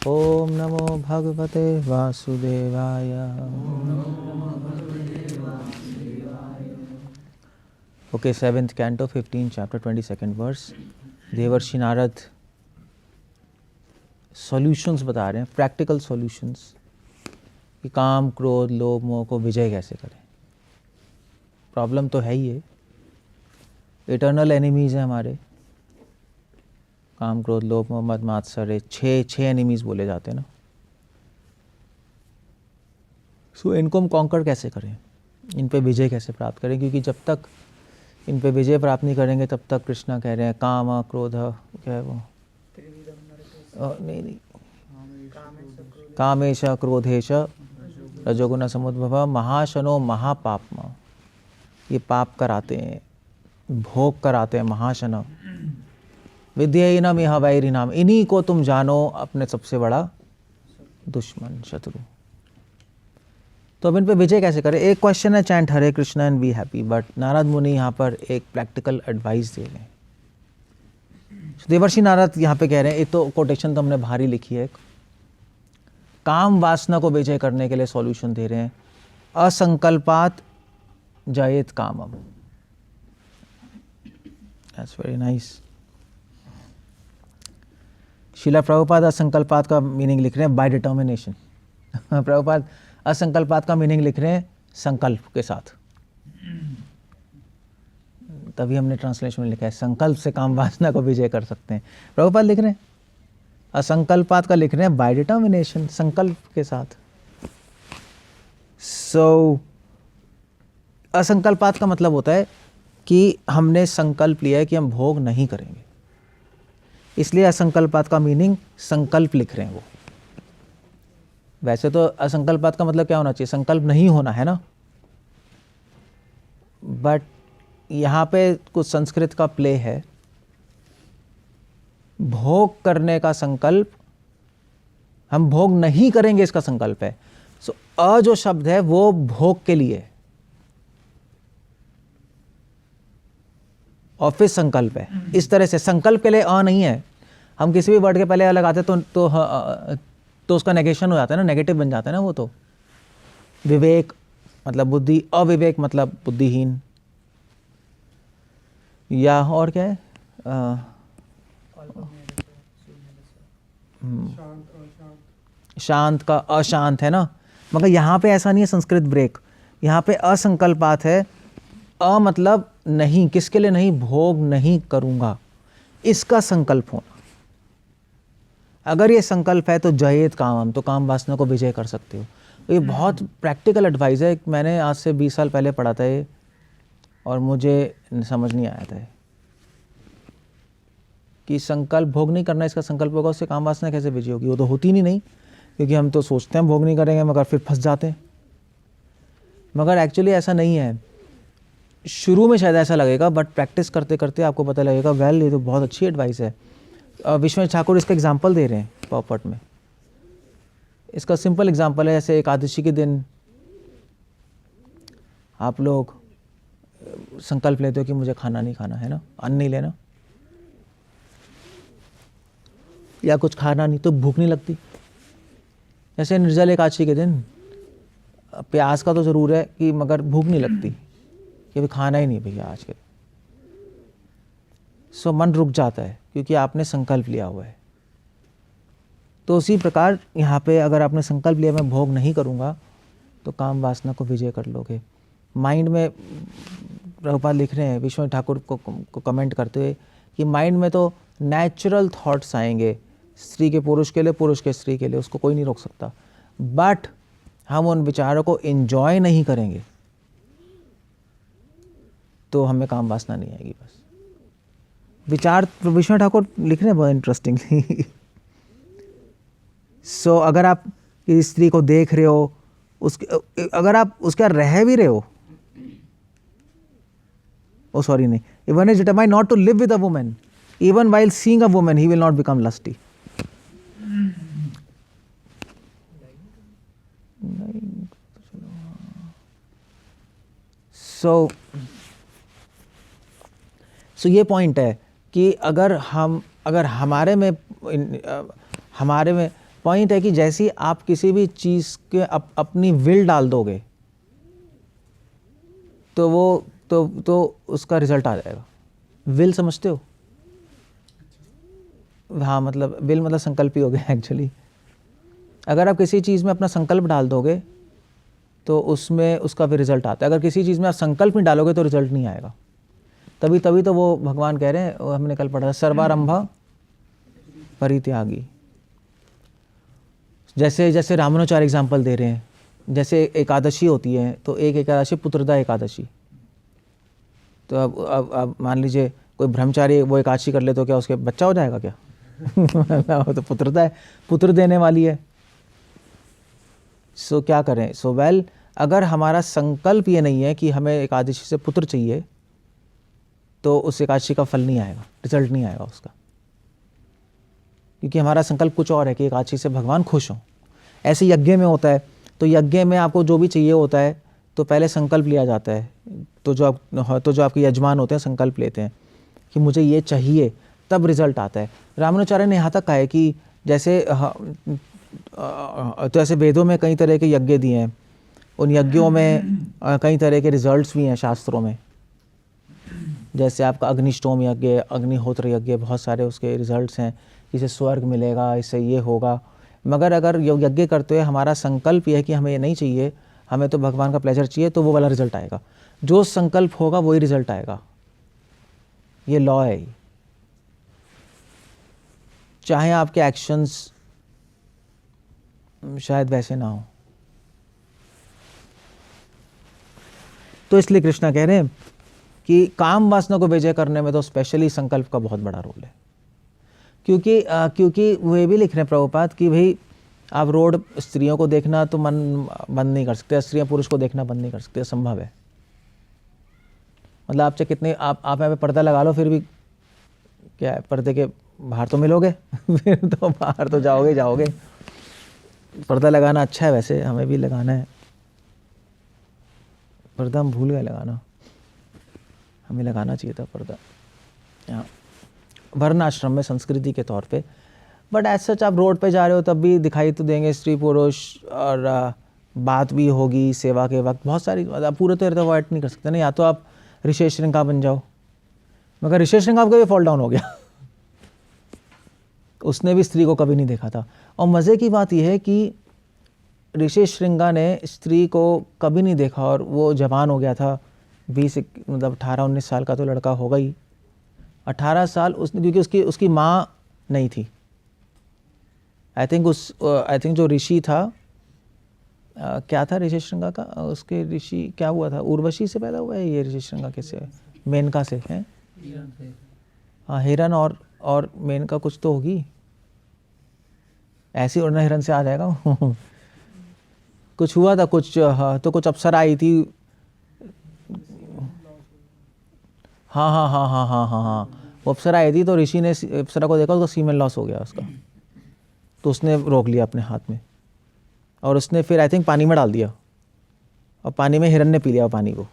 ओम नमो भगवते वासुदेवाय। Okay, 7th canto 15th chapter 22nd verse। देवर्षि नारद सॉल्यूशंस बता रहे हैं, प्रैक्टिकल सॉल्यूशंस कि काम क्रोध लोभ मोह को विजय कैसे करें। प्रॉब्लम तो है ही है, इटर्नल एनिमीज हैं हमारे, काम क्रोध लोभ मोह मद मात्सर्य, छह एनिमीज बोले जाते हैं ना। सो इनको हम कॉन्कर कैसे करें, इन पे विजय कैसे प्राप्त करें, क्योंकि जब तक इन पे विजय प्राप्त नहीं करेंगे तब तक कृष्णा कह रहे हैं काम क्रोध क्या है वो नहीं कामेश क्रोधेश रजोगुण समुद्भव महाशनो महापापमा। ये पाप कराते हैं, भोग कराते हैं, महाशन विद्यहीनम यह वैरिणाम, इन्हीं को तुम जानो अपने सबसे बड़ा दुश्मन शत्रु। तो अब इन पे विजय कैसे करें। एक क्वेश्चन है chant Hare Krishna and be happy, but Narad मुनि यहाँ पर एक प्रैक्टिकल एडवाइस दे रहे हैं। देवर्षि नारद यहाँ पे कह रहे हैं, एक तो कोटेशन तो हमने भारी लिखी है, काम वासना को विजय करने के लिए सॉल्यूशन दे रहे हैं। असंकल्पात जयेत कामम। That's very nice. Shrila Prabhupada असंकल्पात का मीनिंग लिख रहे हैं बाय डिटर्मिनेशन। प्रभुपाद असंकल्पात का मीनिंग लिख रहे हैं संकल्प के साथ, तभी हमने ट्रांसलेशन में लिखा है संकल्प से काम वासना को विजय कर सकते हैं। प्रभुपाद लिख रहे हैं असंकल्पात का लिख रहे हैं बाय डिटर्मिनेशन, संकल्प के साथ। सो असंकल्पात का मतलब होता है कि हमने संकल्प लिया है कि हम भोग नहीं करेंगे, इसलिए असंकल्पात का मीनिंग संकल्प लिख रहे हैं वो। वैसे तो असंकल्पात का मतलब क्या होना चाहिए, संकल्प नहीं होना है ना, बट यहाँ पे कुछ संस्कृत का प्ले है। भोग करने का संकल्प, हम भोग नहीं करेंगे इसका संकल्प है। सो अ जो शब्द है वो भोग के लिए, और फिर संकल्प है। इस तरह से संकल्प के लिए अ नहीं है। हम किसी भी वर्ड के पहले अ लगाते तो उसका नेगेशन हो जाता है ना, नेगेटिव बन जाता है ना वो। तो विवेक मतलब बुद्धि, अविवेक मतलब बुद्धिहीन, या और क्या है शांत का अशांत है ना। मगर यहाँ पे ऐसा नहीं है, संस्कृत ब्रेक। यहाँ पे असंकल्पात है। अ मतलब नहीं, किसके लिए नहीं, भोग नहीं करूँगा, इसका संकल्प होना। अगर ये संकल्प है तो जयेत कामम, तो काम वासना को विजय कर सकते हो। तो ये बहुत प्रैक्टिकल एडवाइस है। मैंने आज से 20 साल पहले पढ़ा था ये, और मुझे समझ नहीं आया था कि संकल्प भोग नहीं करना, इसका संकल्प होगा, उससे काम वासना कैसे विजय होगी। वो तो होती नहीं, क्योंकि हम तो सोचते हैं भोग नहीं करेंगे मगर फिर फंस जाते हैं। मगर एक्चुअली ऐसा नहीं है। शुरू में शायद ऐसा लगेगा, बट प्रैक्टिस करते करते आपको पता लगेगा वेल ये तो बहुत अच्छी एडवाइस है। विश्वनाथ ठाकुर इसका एग्जाम्पल दे रहे हैं पॉपट में। इसका सिंपल एग्जाम्पल है, जैसे एकादशी के दिन आप लोग संकल्प लेते हो कि मुझे खाना नहीं खाना है ना, अन्न नहीं लेना, या कुछ खाना नहीं, तो भूख नहीं लगती। जैसे निर्जल एकादशी के दिन प्यास का तो ज़रूर है कि, मगर भूख नहीं लगती कि अभी खाना ही नहीं भैया आज के। सो मन रुक जाता है क्योंकि आपने संकल्प लिया हुआ है। तो उसी प्रकार यहाँ पे अगर आपने संकल्प लिया मैं भोग नहीं करूँगा, तो काम वासना को विजय कर लोगे। माइंड में प्रभुपाद लिख रहे हैं विश्वनाथ ठाकुर को कमेंट करते हुए कि माइंड में तो नेचुरल थॉट्स आएंगे, स्त्री के पुरुष के लिए, पुरुष के स्त्री के लिए, उसको कोई नहीं रोक सकता। बट हम उन विचारों को एंजॉय नहीं करेंगे तो हमें काम वासना नहीं आएगी। बस विचार विश्वनाथ ठाकुर लिख रहे हैं बहुत इंटरेस्टिंग। सो अगर आप इस स्त्री को देख रहे हो, उसके अगर आप उसके रह भी रहे हो, ओ सॉरी नहीं, even is determined not to live with a woman, even while seeing a woman he will not become lusty. So ये पॉइंट है कि अगर हमारे में पॉइंट है कि जैसे ही आप किसी भी चीज़ के अपनी विल डाल दोगे तो वो तो उसका रिजल्ट आ जाएगा। विल समझते हो? हाँ, मतलब विल मतलब संकल्प ही हो गया एक्चुअली। अगर आप किसी चीज़ में अपना संकल्प डाल दोगे तो उसमें उसका भी रिजल्ट आता है। अगर किसी चीज़ में आप संकल्प नहीं डालोगे तो रिजल्ट नहीं आएगा। तभी तो वो भगवान कह रहे हैं, हमने कल पढ़ा था, सर्वारंभ परित्यागी। जैसे रामानुचार्य एग्जाम्पल दे रहे हैं, जैसे एकादशी होती है तो एक एकादशी पुत्रदा एकादशी। तो अब मान लीजिए कोई ब्रह्मचारी वो एकादशी कर ले तो क्या उसके बच्चा हो जाएगा क्या? वो तो पुत्रदा है, पुत्र देने वाली है। सो क्या करें? सो वेल, अगर हमारा संकल्प ये नहीं है कि हमें एकादशी से पुत्र चाहिए तो उस एकादशी का फल नहीं आएगा, रिजल्ट नहीं आएगा उसका, क्योंकि हमारा संकल्प कुछ और है कि एकादशी से भगवान खुश हों। ऐसे यज्ञ में होता है, तो यज्ञ में आपको जो भी चाहिए होता है तो पहले संकल्प लिया जाता है। तो जो आपके यजमान होते हैं संकल्प लेते हैं कि मुझे ये चाहिए, तब रिजल्ट आता है। रामानुचार्य ने यहाँ तक कहा है कि जैसे तो ऐसे वेदों में कई तरह के यज्ञ दिए हैं, उन यज्ञों में कई तरह के रिजल्ट्स भी हैं शास्त्रों में। जैसे आपका अग्निष्टोम यज्ञ, अग्निहोत्र यज्ञ, बहुत सारे उसके रिजल्ट्स हैं, इसे स्वर्ग मिलेगा, इससे ये होगा। मगर अगर यज्ञ करते हुए हमारा संकल्प यह है कि हमें ये नहीं चाहिए, हमें तो भगवान का प्लेजर चाहिए, तो वो वाला रिजल्ट आएगा। जो संकल्प होगा वही रिजल्ट आएगा, ये लॉ है। चाहे आपके एक्शंस शायद वैसे ना हो। तो इसलिए कृष्णा कह रहे हैं कि काम वासना को विजय करने में तो स्पेशली संकल्प का बहुत बड़ा रोल है। क्योंकि वे भी लिख रहे हैं प्रभुपाद कि भाई आप रोड स्त्रियों को देखना तो मन बंद नहीं कर सकते, स्त्रियां पुरुष को देखना बंद नहीं कर सकते, संभव है। मतलब आपसे कितने आप यहाँ पे पर्दा लगा लो, फिर भी क्या है, पर्दे के बाहर तो मिलोगे फिर तो बाहर तो जाओगे। पर्दा लगाना अच्छा है, वैसे हमें भी लगाना है पर्दा, हम भूल गए लगाना, हमें लगाना चाहिए था पर्दा यहाँ वर्ण आश्रम में संस्कृति के तौर पे। बट एज सच आप रोड पे जा रहे हो तब भी दिखाई तो देंगे स्त्री पुरुष, और बात भी होगी सेवा के वक्त, बहुत सारी। आप पूरे तो अवॉइड नहीं कर सकते ना, या तो आप ऋषि श्रृंगा बन जाओ। मगर ऋषि श्रृंगा का भी फॉल डाउन हो गया उसने भी स्त्री को कभी नहीं देखा था। और मज़े की बात यह है कि ऋषि श्रृंगा ने स्त्री को कभी नहीं देखा, और वो जवान हो गया था, 18-19 साल का तो लड़का होगा ही। 18 साल उसने, क्योंकि उसकी माँ नहीं थी। आई थिंक जो ऋषि था, क्या था ऋषि श्रृंगा का, उसके ऋषि क्या हुआ था, उर्वशी से पैदा हुआ है ये ऋषि श्रृंगा कैसे, मेनका से है? हाँ, हिरन और मेनका कुछ तो होगी ऐसी, और हिरन से आ जाएगा कुछ हुआ था, कुछ तो कुछ अप्सरा आई थी। हाँ, वो अप्सरा आई थी, तो ऋषि ने अप्सरा को देखा, उसका सीमेन लॉस हो गया उसका, तो उसने रोक लिया अपने हाथ में, और उसने फिर आई थिंक पानी में डाल दिया, और पानी में हिरन ने पी लिया पानी को,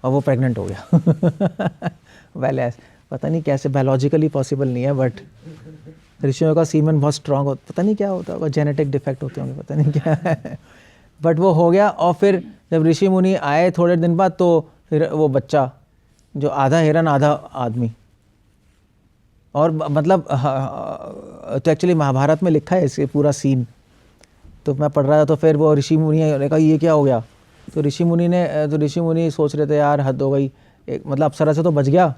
और वो प्रेग्नेंट हो गया वेल पता नहीं कैसे, बायोलॉजिकली पॉसिबल नहीं है, बट ऋषियों का सीमन बहुत स्ट्रांग होता, पता नहीं क्या होता होगा, जेनेटिक डिफेक्ट होते होंगे, पता नहीं क्या है बट वो हो गया। और फिर जब ऋषि मुनि आए थोड़े दिन बाद, तो फिर वो बच्चा जो आधा हिरन आधा आदमी, और मतलब तो एक्चुअली महाभारत में लिखा है इसके पूरा सीन, तो मैं पढ़ रहा था, तो फिर वो ऋषि मुनि ने कहा ये क्या हो गया, तो ऋषि मुनि सोच रहे थे यार हद हो गई, एक मतलब अप्सरा से तो बच गया,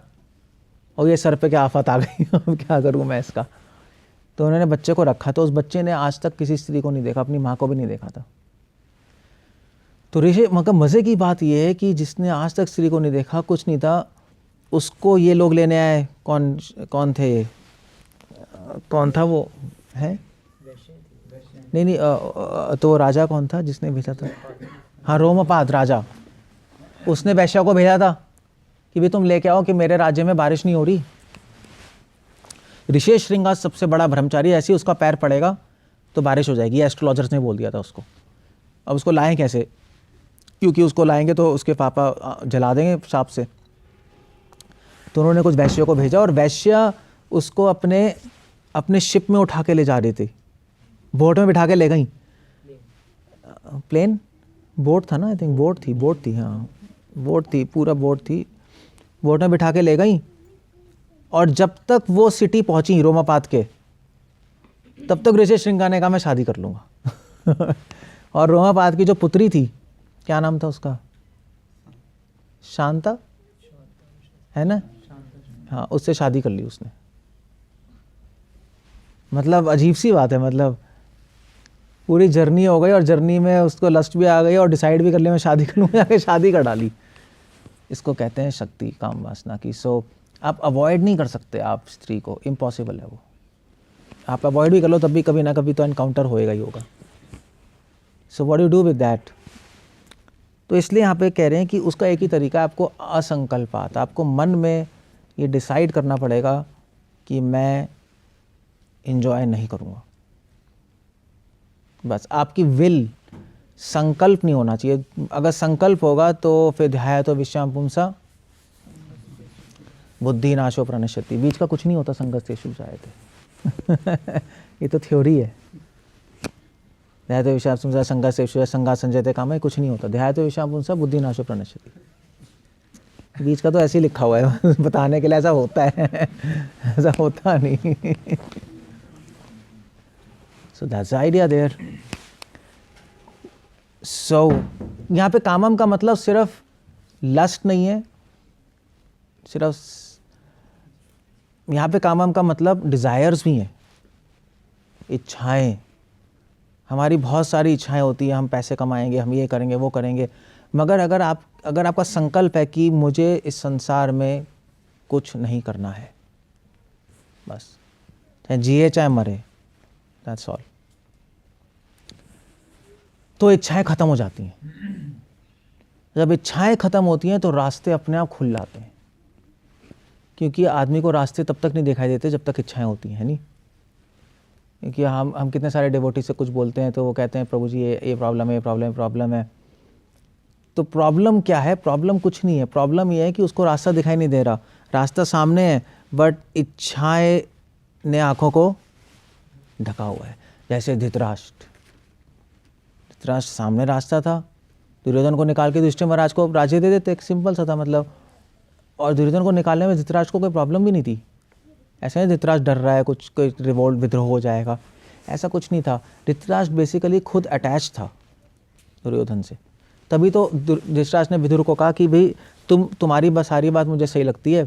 और ये सर पे क्या आफत आ गई अब क्या करूँ मैं इसका। तो उन्होंने बच्चे को रखा, तो उस बच्चे ने आज तक किसी स्त्री को नहीं देखा, अपनी माँ को भी नहीं देखा था। तो ऋषि, मतलब मज़े की बात ये है कि जिसने आज तक स्त्री को नहीं देखा, कुछ नहीं था, उसको ये लोग लेने आए, कौन थे ये, कौन था वो है, नहीं तो राजा कौन था जिसने भेजा था, हाँ रोमपाद राजा, उसने वैश्या को भेजा था कि भाई तुम लेके आओ कि मेरे राज्य में बारिश नहीं हो रही। ऋषि श्रृंगा सबसे बड़ा ब्रह्मचारी, ऐसे ही उसका पैर पड़ेगा तो बारिश हो जाएगी, एस्ट्रोलॉजर्स ने बोल दिया था उसको। अब उसको लाएं कैसे, क्योंकि उसको लाएंगे तो उसके पापा जला देंगे सांप से। तो उन्होंने कुछ वैश्यों को भेजा, और वैश्या उसको अपने शिप में उठा के ले जा रही थी, बोट में बिठा के ले गई, प्लेन बोट था ना, आई थिंक बोट थी, हाँ बोट थी, पूरा बोट थी, बोट में बिठा के ले गई। और जब तक वो सिटी पहुंची रोमापाद के, तब तक ऋषि श्रृंगार ने कहा मैं शादी कर लूँगा। और रोमापाद की जो पुत्री थी, क्या नाम था उसका, शांता है ना, हाँ उससे शादी कर ली उसने। मतलब अजीब सी बात है, मतलब पूरी जर्नी हो गई और जर्नी में उसको लस्ट भी आ गई और डिसाइड भी कर लिया मैं शादी करूँगा, जाके शादी कर डाली। इसको कहते हैं शक्ति काम वासना की। सो आप अवॉइड नहीं कर सकते आप स्त्री को, इम्पॉसिबल है वो। आप अवॉइड भी कर लो तब भी कभी ना कभी तो एनकाउंटर होएगा ही होगा। So what you do with that. तो इसलिए यहाँ पे कह रहे हैं कि उसका एक ही तरीका है, आपको असंकल्पात, आपको मन में ये डिसाइड करना पड़ेगा कि मैं इंजॉय नहीं करूँगा। बस आपकी विल, संकल्प नहीं होना चाहिए। अगर संकल्प होगा तो फिर ध्यायतो विश्वाम पुंसा बुद्धि नाशो प्रणश्यति। बीच का कुछ नहीं होता संगस्तेषु जायते। ये तो थ्योरी है। ध्यायतो विश्वाम पुंसा संगस्तेषु संगा संजयते काम है, कुछ नहीं होता। ध्यायतो विश्वाम पुंसा बुद्धि नाशो प्रणश्यति। बीच का तो ऐसे ही लिखा हुआ है बताने के लिए, ऐसा होता है ऐसा होता नहीं। So that's the idea there. So यहाँ पे कामम का मतलब सिर्फ लस्ट नहीं है, सिर्फ यहाँ पे कामम का मतलब डिज़ायर्स भी हैं, इच्छाएं। हमारी बहुत सारी इच्छाएं होती हैं, हम पैसे कमाएंगे, हम ये करेंगे, वो करेंगे, मगर अगर आपका संकल्प है कि मुझे इस संसार में कुछ नहीं करना है, बस चाहे जिए चाहे मरे, दैट्स ऑल, तो इच्छाएं खत्म हो जाती हैं। जब इच्छाएं खत्म होती हैं तो रास्ते अपने आप खुल जाते हैं, क्योंकि आदमी को रास्ते तब तक नहीं दिखाई देते जब तक इच्छाएं होती हैं, नहीं? क्योंकि हम कितने सारे डिवोटी से कुछ बोलते हैं तो वो कहते हैं प्रभु जी ये प्रॉब्लम है, प्रॉब्लम है। तो प्रॉब्लम क्या है? प्रॉब्लम कुछ नहीं है। प्रॉब्लम ये है कि उसको रास्ता दिखाई नहीं दे रहा, रास्ता सामने है बट इच्छाएं ने आंखों को ढका हुआ है। जैसे धृतराष्ट्र सामने रास्ता था, दुर्योधन को निकाल के युधिष्ठिर महाराज को राज्य दे देते, एक सिंपल सा था मतलब। और दुर्योधन को निकालने में धृतराष्ट्र को कोई प्रॉब्लम भी नहीं थी। ऐसा नहीं धृतराष्ट्र डर रहा है कुछ, कोई रिवोल्ट विद्रोह हो जाएगा, ऐसा कुछ नहीं था। धृतराष्ट्र बेसिकली खुद अटैच था दुर्योधन से। तभी तो धृतराष्ट्र ने विदुर को कहा कि भाई तुम्हारी बस सारी बात मुझे सही लगती है,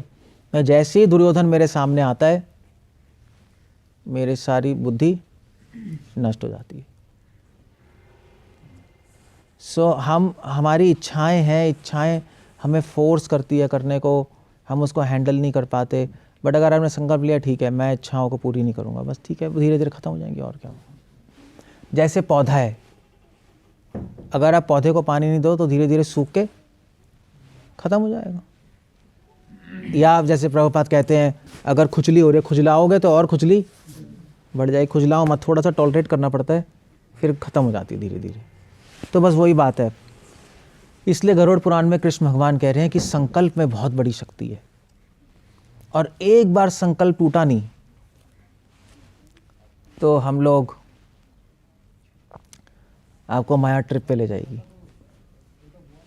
मैं जैसे ही दुर्योधन मेरे सामने आता है मेरी सारी बुद्धि नष्ट हो जाती है। सो हमारी इच्छाएं हैं, इच्छाएं हमें फोर्स करती है करने को, हम उसको हैंडल नहीं कर पाते। बट अगर आपने संकल्प लिया ठीक है मैं इच्छाओं को पूरी नहीं करूँगा, बस ठीक है, धीरे धीरे ख़त्म हो जाएंगी और क्या होगा। जैसे पौधा है, अगर आप पौधे को पानी नहीं दो तो धीरे धीरे सूख के ख़त्म हो जाएगा। या आप जैसे प्रभुपाद कहते हैं अगर खुजली हो रही है, खुजलाओगे तो और खुजली बढ़ जाएगी, खुजलाओ मत, थोड़ा सा टॉलरेट करना पड़ता है, फिर ख़त्म हो जाती है धीरे धीरे। तो बस वही बात है। इसलिए गरुड़ पुराण में कृष्ण भगवान कह रहे हैं कि संकल्प में बहुत बड़ी शक्ति है, और एक बार संकल्प टूटा नहीं तो हम लोग आपको माया ट्रिप पे ले जाएगी।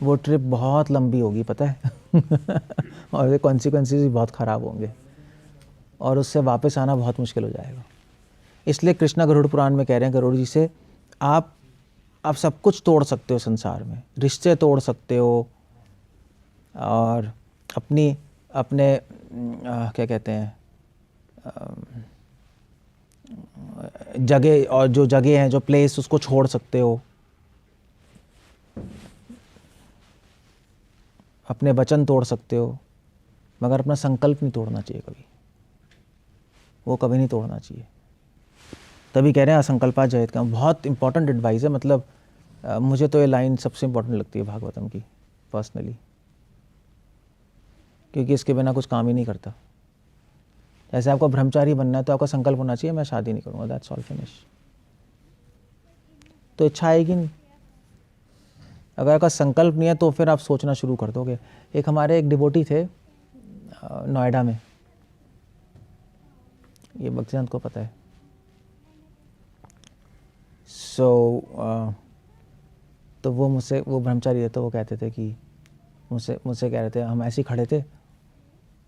वो ट्रिप बहुत लंबी होगी पता है और ये कॉन्सिक्वेंसेस भी बहुत ख़राब होंगे और उससे वापस आना बहुत मुश्किल हो जाएगा। इसलिए कृष्णा गरुड़ पुराण में कह रहे हैं गरुड़ जी से, आप सब कुछ तोड़ सकते हो संसार में, रिश्ते तोड़ सकते हो और अपने क्या कहते हैं जगह, और जो जगह है जो प्लेस उसको छोड़ सकते हो, अपने वचन तोड़ सकते हो, मगर अपना संकल्प नहीं तोड़ना चाहिए कभी, वो कभी नहीं तोड़ना चाहिए। तभी कह रहे हैं असंकल्पा जयते काम। बहुत इंपॉर्टेंट एडवाइस है, मतलब मुझे तो ये लाइन सबसे इंपॉर्टेंट लगती है भागवतम की पर्सनली, क्योंकि इसके बिना कुछ काम ही नहीं करता। जैसे आपको ब्रह्मचारी बनना है तो आपका संकल्प होना चाहिए मैं शादी नहीं करूँगा, दैट्स ऑल, फिनिश। तो इच्छा आएगी नहीं। अगर आपका संकल्प नहीं है तो फिर आप सोचना शुरू कर दोगे। एक हमारे एक डिवोटी थे नोएडा में, ये भक्तिवेदांत को पता है, तो वो मुझसे, वो ब्रह्मचारी थे, तो वो कहते थे कि मुझसे कह रहे थे, हम ऐसे ही खड़े थे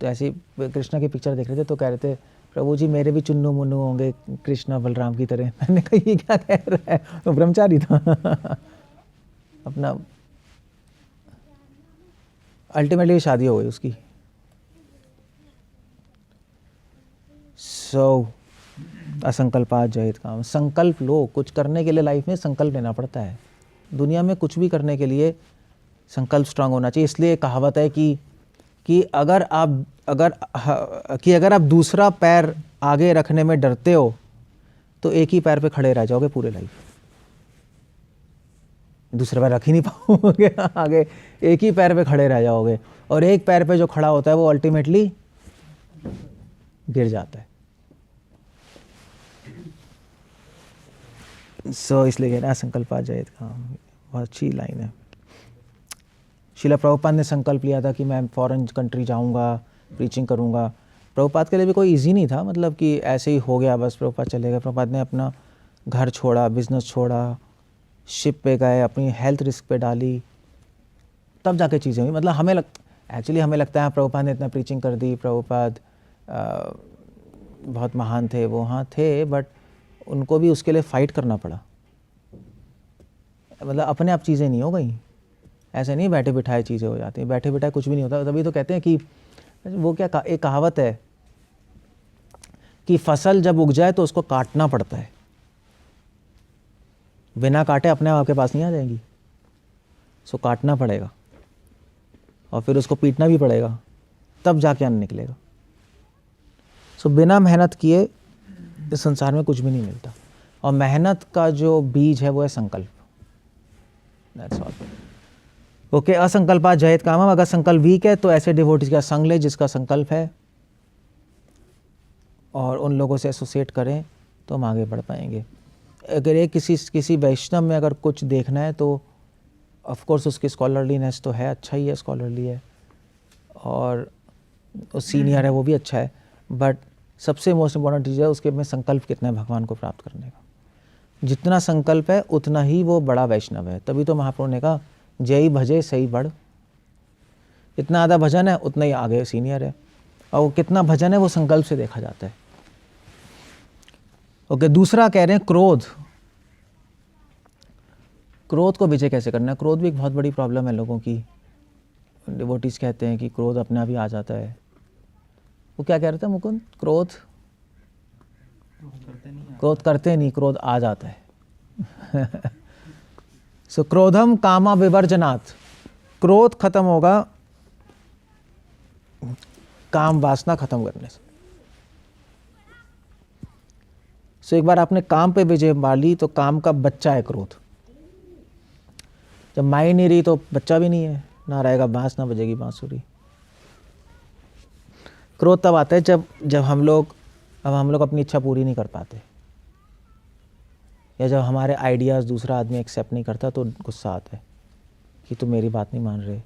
तो ऐसे ही कृष्णा की पिक्चर देख रहे थे, तो कह रहे थे प्रभु जी मेरे भी चुन्नू मुन्नू होंगे कृष्णा बलराम की तरह। मैंने कहा ये क्या कह रहा है, वो ब्रह्मचारी था। अपना अल्टीमेटली शादी हो गई उसकी। असंकल्पात जयेत काम। संकल्प लो, कुछ करने के लिए लाइफ में संकल्प लेना पड़ता है। दुनिया में कुछ भी करने के लिए संकल्प स्ट्रांग होना चाहिए। इसलिए कहावत है कि अगर आप दूसरा पैर आगे रखने में डरते हो तो एक ही पैर पे खड़े रह जाओगे पूरे लाइफ। दूसरा पैर रख ही नहीं पाओगे आगे, एक ही पैर पे खड़े रह जाओगे, और एक पैर पे जो खड़ा होता है वो अल्टीमेटली गिर जाता है। इसलिए कहना संकल्पा जयेत काम, बहुत अच्छी लाइन है। शिला प्रभुपाद ने संकल्प लिया था कि मैं फॉरेन कंट्री जाऊंगा, प्रीचिंग करूंगा। प्रभुपाद के लिए भी कोई इजी नहीं था, मतलब कि ऐसे ही हो गया बस प्रभुपाद चले गए। प्रभुपाद ने अपना घर छोड़ा, बिजनेस छोड़ा, शिप पे गए, अपनी हेल्थ रिस्क पे डाली, तब जाके चीज़ें हुई। मतलब हमें लगता है प्रभुपाद ने इतना प्रीचिंग कर दी, प्रभुपाद बहुत महान थे, वो हाँ थे, बट उनको भी उसके लिए फ़ाइट करना पड़ा। मतलब अपने आप चीज़ें नहीं हो गई, ऐसे नहीं बैठे बिठाए चीज़ें हो जाती हैं। बैठे बिठाए कुछ भी नहीं होता। तभी तो कहते हैं कि वो क्या, एक कहावत है कि फसल जब उग जाए तो उसको काटना पड़ता है, बिना काटे अपने आप आपके पास नहीं आ जाएंगी। सो काटना पड़ेगा और फिर उसको पीटना भी पड़ेगा, तब जाके अन्न निकलेगा। सो बिना मेहनत किए इस संसार में कुछ भी नहीं मिलता, और मेहनत का जो बीज है वो है संकल्प। That's all. ओके, असंकल्पा जयेत कामम। अगर संकल्प वीक है तो ऐसे डिवोटीज का संग ले जिसका संकल्प है, और उन लोगों से एसोसिएट करें तो हम आगे बढ़ पाएंगे। अगर एक किसी वैष्णव में अगर कुछ देखना है तो ऑफ कोर्स उसकी स्कॉलरलीनेस तो है, अच्छा ही है, स्कॉलरली है, और सीनियर है, वो भी अच्छा है, बट सबसे मोस्ट इम्पॉर्टेंट चीज़ है उसके में संकल्प कितना है भगवान को प्राप्त करने का। जितना संकल्प है उतना ही वो बड़ा वैष्णव है। तभी तो महाप्रभु ने कहा जय भजे सही बढ़। इतना आधा भजन है उतना ही आगे सीनियर है, और वो कितना भजन है वो संकल्प से देखा जाता है। ओके, दूसरा कह रहे हैं क्रोध। क्रोध को विजय कैसे करना है? क्रोध भी एक बहुत बड़ी प्रॉब्लम है लोगों की। डिवोटीज कहते हैं कि क्रोध अपने आप ही आ जाता है। वो क्या कह रहे थे मुकुंद? क्रोध करते नहीं, क्रोध आ जाता है। सो क्रोधम कामा विवर्जनात्। क्रोध खत्म होगा काम वासना खत्म करने से। सो एक बार आपने काम पे विजय पा ली तो काम का बच्चा है क्रोध। जब माई नहीं रही तो बच्चा भी नहीं है, ना रहेगा बांस ना बजेगी बांसुरी। क्रोध तब आता है जब हम लोग अपनी इच्छा पूरी नहीं कर पाते, या जब हमारे आइडियाज़ दूसरा आदमी एक्सेप्ट नहीं करता तो गुस्सा आता है कि तुम मेरी बात नहीं मान रहे,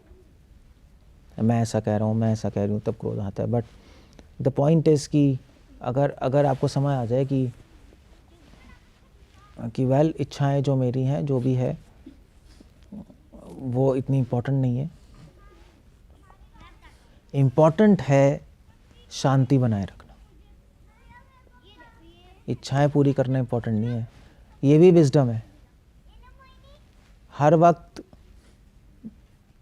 मैं ऐसा कह रहा हूँ, मैं ऐसा कह रही हूँ, तब क्रोध आता है। बट द पॉइंट इज़ कि अगर आपको समझ आ जाए कि वेल इच्छाएं जो मेरी हैं, जो भी है वो इतनी इम्पोर्टेंट नहीं है। इम्पोर्टेंट है शांति बनाए रखना। इच्छाएं पूरी करना इम्पोर्टेंट नहीं है। ये भी विजडम है। हर वक्त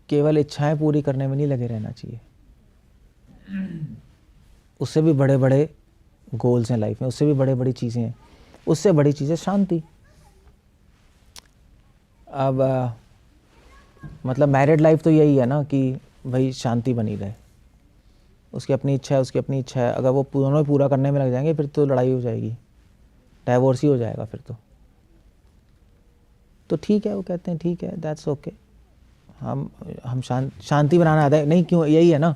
केवल इच्छाएं पूरी करने में नहीं लगे रहना चाहिए। उससे भी बड़े बड़े गोल्स हैं लाइफ में, उससे भी बड़े बड़ी चीज़ें हैं। उससे बड़ी चीज़ है शांति। अब मतलब मैरिड लाइफ तो यही है ना कि भाई शांति बनी रहे। उसकी अपनी इच्छा है, अगर वो दोनों पूरा करने में लग जाएंगे फिर तो लड़ाई हो जाएगी, डाइवोर्स ही हो जाएगा फिर तो ठीक है। वो कहते हैं ठीक है, दैट्स ओके। हम शांति बनाना आता है नहीं, क्यों? यही है ना,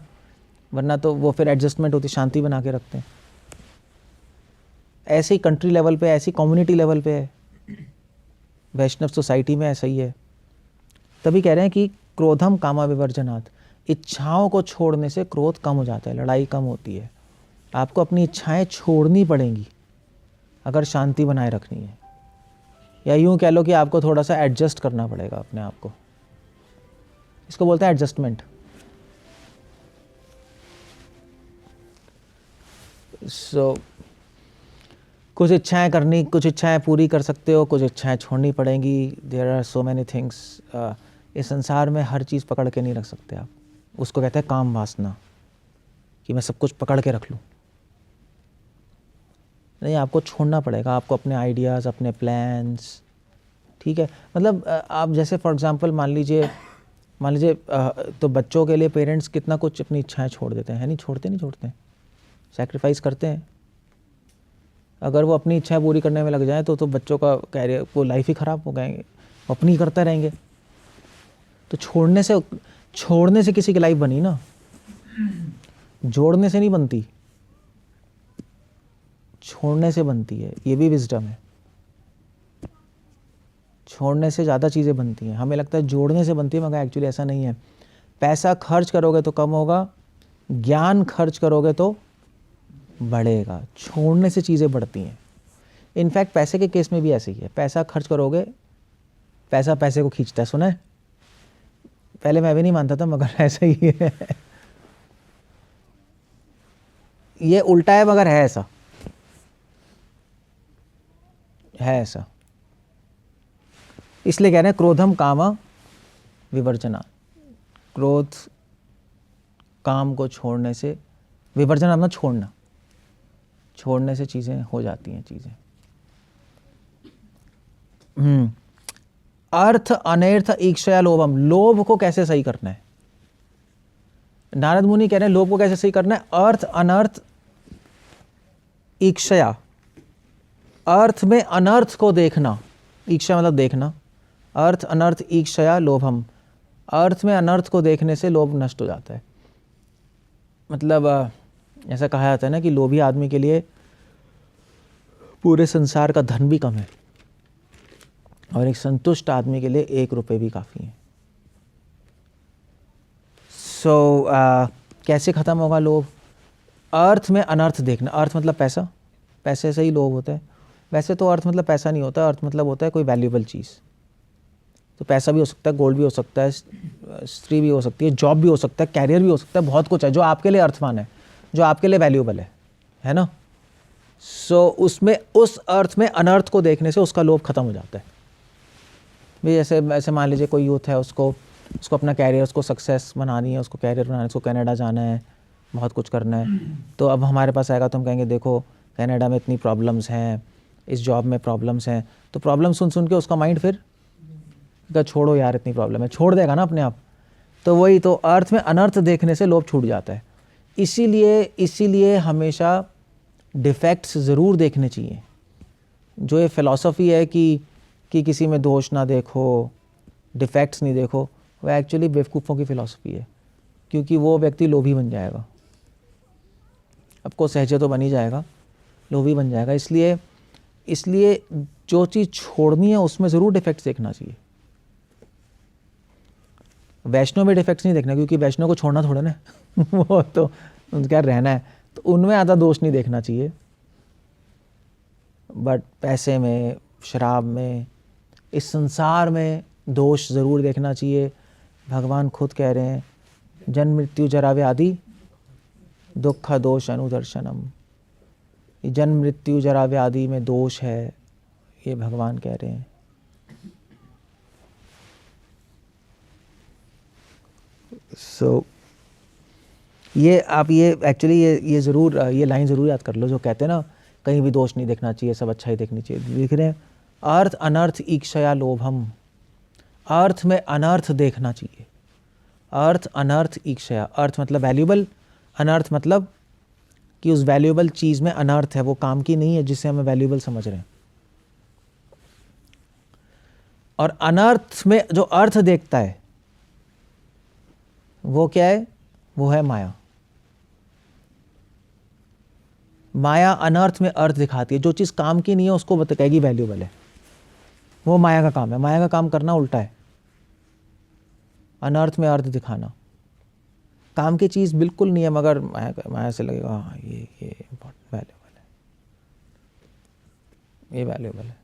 वरना तो वो फिर एडजस्टमेंट होती, शांति बना के रखते हैं। ऐसे ही कंट्री लेवल पे, ऐसी कम्युनिटी लेवल पे है, वैष्णव सोसाइटी में ऐसा ही है। तभी कह रहे हैं कि क्रोधम कामा विवर्जनात्। इच्छाओं को छोड़ने से क्रोध कम हो जाता है, लड़ाई कम होती है। आपको अपनी इच्छाएं छोड़नी पड़ेंगी अगर शांति बनाए रखनी है। या यूं कह लो कि आपको थोड़ा सा एडजस्ट करना पड़ेगा अपने आप को। इसको बोलते हैं एडजस्टमेंट। सो कुछ इच्छाएं करनी, कुछ इच्छाएं पूरी कर सकते हो, कुछ इच्छाएं छोड़नी पड़ेंगी। There are so many things. इस संसार में हर चीज़ पकड़ के नहीं रख सकते आप। उसको कहते हैं काम वासना, कि मैं सब कुछ पकड़ के रख लूँ। नहीं, आपको छोड़ना पड़ेगा। आपको अपने आइडियाज़, अपने प्लान्स, ठीक है। मतलब आप जैसे फॉर एग्जांपल मान लीजिए तो बच्चों के लिए पेरेंट्स कितना कुछ अपनी इच्छाएं छोड़ देते हैं, है नहीं? छोड़ते सैक्रिफाइस करते हैं। अगर वो अपनी इच्छाएं पूरी करने में लग जाए तो बच्चों का कैरियर, वो लाइफ ही ख़राब हो जाएंगे, अपनी करते रहेंगे। तो छोड़ने से किसी की लाइफ बनी ना, जोड़ने से नहीं बनती, छोड़ने से बनती है। ये भी विजडम है। छोड़ने से ज़्यादा चीज़ें बनती हैं। हमें लगता है जोड़ने से बनती है, मगर एक्चुअली ऐसा नहीं है। पैसा खर्च करोगे तो कम होगा, ज्ञान खर्च करोगे तो बढ़ेगा। छोड़ने से चीज़ें बढ़ती हैं। इनफैक्ट पैसे के केस में भी ऐसे ही है। पैसा खर्च करोगे, पैसा पैसे को खींचता है। सुना है? पहले मैं भी नहीं मानता था, मगर ऐसा ही है। ये उल्टा है, मगर है ऐसा, है ऐसा। इसलिए कह रहे हैं क्रोधम काम विवर्जना। क्रोध, काम को छोड़ने से, विवर्जना मतलब छोड़ना, छोड़ने से चीज़ें हो जाती हैं। चीज़ें अर्थ अनर्थ ईक्षया लोभम। लोभ को कैसे सही करना है? नारद मुनि कह रहे हैं लोभ को कैसे सही करना है? अर्थ अनर्थ ईक्षया, अर्थ में अनर्थ को देखना। ईक्षा मतलब देखना। अर्थ अनर्थ ईक्षया लोभम। अर्थ में अनर्थ को देखने से लोभ नष्ट हो जाता है। मतलब ऐसा कहा जाता है ना कि लोभी आदमी के लिए पूरे संसार का धन भी कम है, और एक संतुष्ट आदमी के लिए 1 रुपये भी काफ़ी है। सो कैसे ख़त्म होगा लोभ? अर्थ में अनर्थ देखना। अर्थ मतलब पैसा, पैसे से ही लोभ होता है। वैसे तो अर्थ मतलब पैसा नहीं होता, अर्थ मतलब होता है कोई वैल्यूएबल चीज़। तो पैसा भी हो सकता है, गोल्ड भी हो सकता है, स्त्री भी हो सकती है, जॉब भी हो सकता है, कैरियर भी हो सकता है, बहुत कुछ है जो आपके लिए अर्थवान है, जो आपके लिए वैल्यूएबल है ना? सो उसमें, उस अर्थ में अनर्थ को देखने से उसका लोभ खत्म हो जाता है। भाई ऐसे मान लीजिए कोई यूथ है, उसको अपना कैरियर, उसको सक्सेस बनानी है, उसको कैरियर बनाना है, उसको कनाडा जाना है, बहुत कुछ करना है। तो अब हमारे पास आएगा तो हम कहेंगे देखो कनाडा में इतनी प्रॉब्लम्स हैं, इस जॉब में प्रॉब्लम्स हैं। तो प्रॉब्लम सुन के उसका माइंड फिर छोड़ो यार, इतनी प्रॉब्लम है, छोड़ देगा ना अपने आप। तो वही तो, अर्थ में अनर्थ देखने से लोभ छूट जाता है। इसीलिए हमेशा डिफेक्ट्स ज़रूर देखने चाहिए। जो ये फ़िलॉसफी है कि किसी में दोष ना देखो, डिफेक्ट्स नहीं देखो, वो एक्चुअली बेवकूफ़ों की फ़िलॉसफी है। क्योंकि वो व्यक्ति लोभी बन जाएगा, आपको सहजे तो बन ही जाएगा, लोभी बन जाएगा। इसलिए जो चीज़ छोड़नी है उसमें ज़रूर डिफेक्ट्स देखना चाहिए। वैष्णव में डिफेक्ट्स नहीं देखना, क्योंकि वैष्णव को छोड़ना थोड़ा ना वो तो क्या रहना है, तो उनमें ज़्यादा दोष नहीं देखना चाहिए। बट पैसे में, शराब में, इस संसार में दोष ज़रूर देखना चाहिए। भगवान खुद कह रहे हैं जन्म मृत्यु जरा व्याधि दुख दोष अनुदर्शनम। जन्म मृत्यु जरा व्याधि में दोष है, ये भगवान कह रहे हैं। सो ये आप ये एक्चुअली ये ज़रूर, ये लाइन ज़रूर याद कर लो, जो कहते हैं ना कहीं भी दोष नहीं देखना चाहिए, सब अच्छा ही देखनी चाहिए। लिख रहे हैं अर्थ अनर्थ ईक्षया लोभम। अर्थ में अनर्थ देखना चाहिए। अर्थ अनर्थ ईक्षया, अर्थ मतलब वैल्यूएबल, अनर्थ मतलब कि उस वैल्यूएबल चीज़ में अनर्थ है, वो काम की नहीं है जिसे हमें वैल्यूएबल समझ रहे हैं। और अनर्थ में जो अर्थ देखता है वो क्या है? वो है माया। माया अनर्थ में अर्थ दिखाती है। जो चीज़ काम की नहीं है उसको बताएगी वैल्यूएबल है। वो माया का काम है। माया का काम करना उल्टा है, अनर्थ में अर्थ दिखाना। काम की चीज़ बिल्कुल नहीं है, मगर माया से लगेगा हाँ ये इम्पोर्टेंट, वैल्यूएबल है, ये वैल्यूएबल है।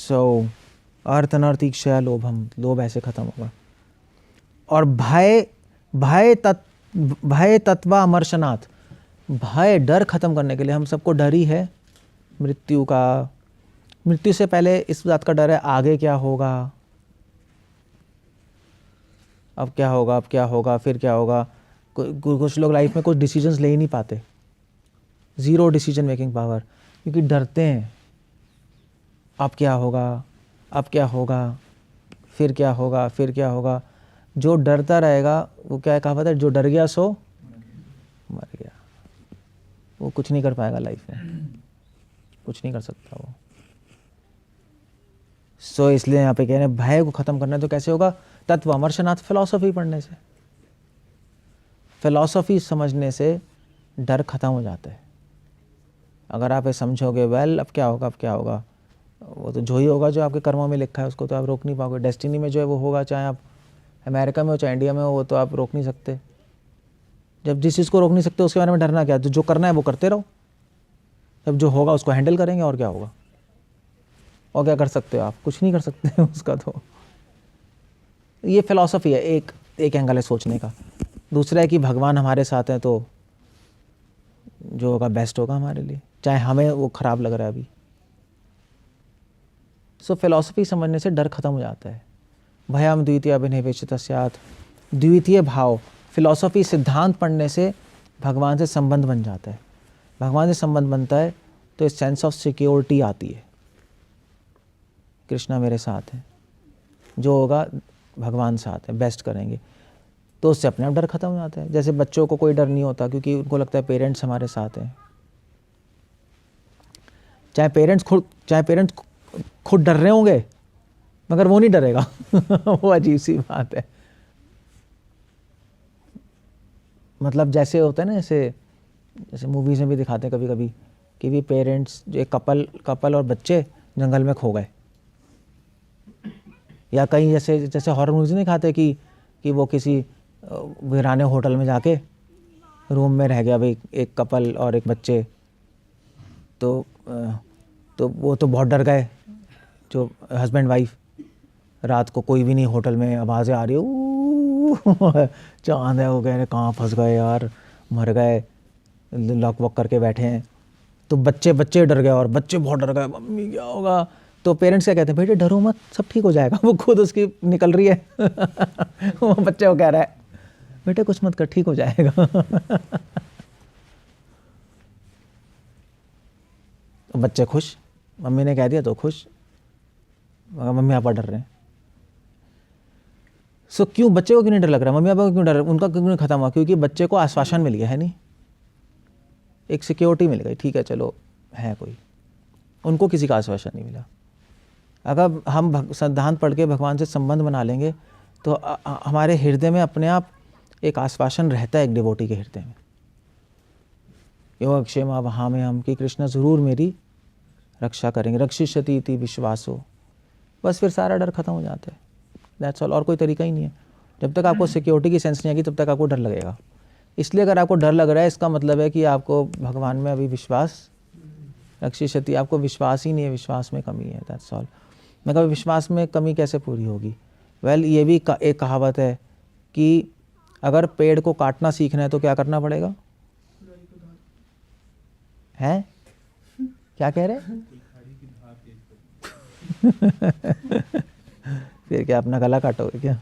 सो अर्थ अनर्थ इच्छा लोभम, लोभ ऐसे खत्म होगा। और भय तत्वा अमर्शनाथ, भय डर खत्म करने के लिए, हम सबको डर ही है मृत्यु का। मृत्यु से पहले इस बात का डर है आगे क्या होगा, अब क्या होगा, अब क्या होगा, फिर क्या होगा। कुछ लोग लाइफ में कुछ डिसीजंस ले ही नहीं पाते, ज़ीरो डिसीजन मेकिंग पावर, क्योंकि डरते हैं अब क्या होगा, अब क्या होगा, फिर क्या होगा, फिर क्या होगा। जो डरता रहेगा वो क्या कहावत है, जो डर गया सो मर गया। वो कुछ नहीं कर पाएगा लाइफ में, कुछ नहीं कर सकता वो। सो इसलिए यहाँ पे कह रहे हैं भय को ख़त्म करना है तो कैसे होगा, तत्व अमर्शनाथ, फिलॉसफी पढ़ने से, फिलॉसफी समझने से डर खत्म हो जाता है। अगर आप ये समझोगे वेल अब क्या होगा, अब क्या होगा, वो तो जो ही होगा जो आपके कर्मों में लिखा है उसको तो आप रोक नहीं पाओगे। डेस्टिनी में जो है वो होगा, चाहे आप अमेरिका में हो चाहे इंडिया में हो, वो तो आप रोक नहीं सकते। जब जिस चीज़ को रोक नहीं सकते उसके बारे में डरना क्या, जो करना है वो करते रहो, जब जो होगा उसको हैंडल करेंगे, और क्या होगा। और क्या कर सकते हो आप, कुछ नहीं कर सकते उसका। तो ये फिलॉसफी है, एक एंगल है सोचने का। दूसरा है कि भगवान हमारे साथ हैं तो जो होगा बेस्ट होगा हमारे लिए, चाहे हमें वो खराब लग रहा है अभी। सो फिलॉसफी समझने से डर खत्म हो जाता है। भयम द्वितीय अभिनिवेशित स्यात्, द्वितीय भाव, फिलॉसफी सिद्धांत पढ़ने से भगवान से संबंध बन जाता है। भगवान से संबंध बनता है तो एक सेंस ऑफ सिक्योरिटी आती है, कृष्णा मेरे साथ है, जो होगा भगवान साथ है, बेस्ट करेंगे, तो उससे अपने आप डर खत्म हो जाता है। जैसे बच्चों को कोई डर नहीं होता क्योंकि उनको लगता है पेरेंट्स हमारे साथ हैं। चाहे पेरेंट्स खुद डर रहे होंगे मगर वो नहीं डरेगा वो अजीब सी बात है। मतलब जैसे होता है ना, जैसे मूवीज़ में भी दिखाते हैं कभी कभी कि भी पेरेंट्स, जो एक कपल और बच्चे जंगल में खो गए, या कहीं जैसे हॉरर मूवीज़ नहीं दिखाते कि वो किसी वीराने होटल में जाके रूम में रह गया भाई एक कपल और एक बच्चे, तो वो तो बहुत डर गए, जो हस्बैंड वाइफ। रात को कोई भी नहीं, होटल में आवाज़ें आ रही है, चांद है, वो कह रहे कहाँ फंस गए यार, मर गए, लॉक वॉक करके बैठे हैं। तो बच्चे डर गए और बच्चे बहुत डर गए, मम्मी क्या होगा। तो पेरेंट्स क्या कहते हैं, बेटे डरो मत, सब ठीक हो जाएगा। वो खुद उसकी निकल रही है वो बच्चे को कह रहा है बेटे कुछ मत कर, ठीक हो जाएगा बच्चे खुश, मम्मी ने कह दिया तो खुश, मगर मम्मी पापा डर रहे हैं। सो क्यों बच्चे को क्यों नहीं डर लग रहा, मम्मी पापा को क्यों डर, उनका क्यों नहीं खत्म हुआ, क्योंकि बच्चे को आश्वासन मिल गया है, नहीं एक सिक्योरिटी मिल गई, ठीक है चलो है कोई। उनको किसी का आश्वासन नहीं मिला। अगर हम सिद्धांत पढ़ के भगवान से संबंध बना लेंगे तो हमारे हृदय में अपने आप एक आश्वासन रहता है, एक डिवोटी के हृदय में, योगक्षेम वहाँ में हम कि कृष्ण ज़रूर मेरी रक्षा करेंगे, रक्षिष्यति इति विश्वासो। बस फिर सारा डर खत्म हो जाता है, दैट्स ऑल। और कोई तरीका ही नहीं है। जब तक आपको सिक्योरिटी की सेंस नहीं आएगी तब तक आपको डर लगेगा। इसलिए अगर आपको डर लग रहा है इसका मतलब है कि आपको भगवान में अभी विश्वास, रक्षिष्यति, आपको विश्वास ही नहीं है, विश्वास में कमी है, दैट्स ऑल। मैं कभी विश्वास में कमी कैसे पूरी होगी। वेल ये भी एक कहावत है कि अगर पेड़ को काटना सीखना है तो क्या करना पड़ेगा, हैं क्या कह रहे फिर क्या अपना गला काटोगे क्या।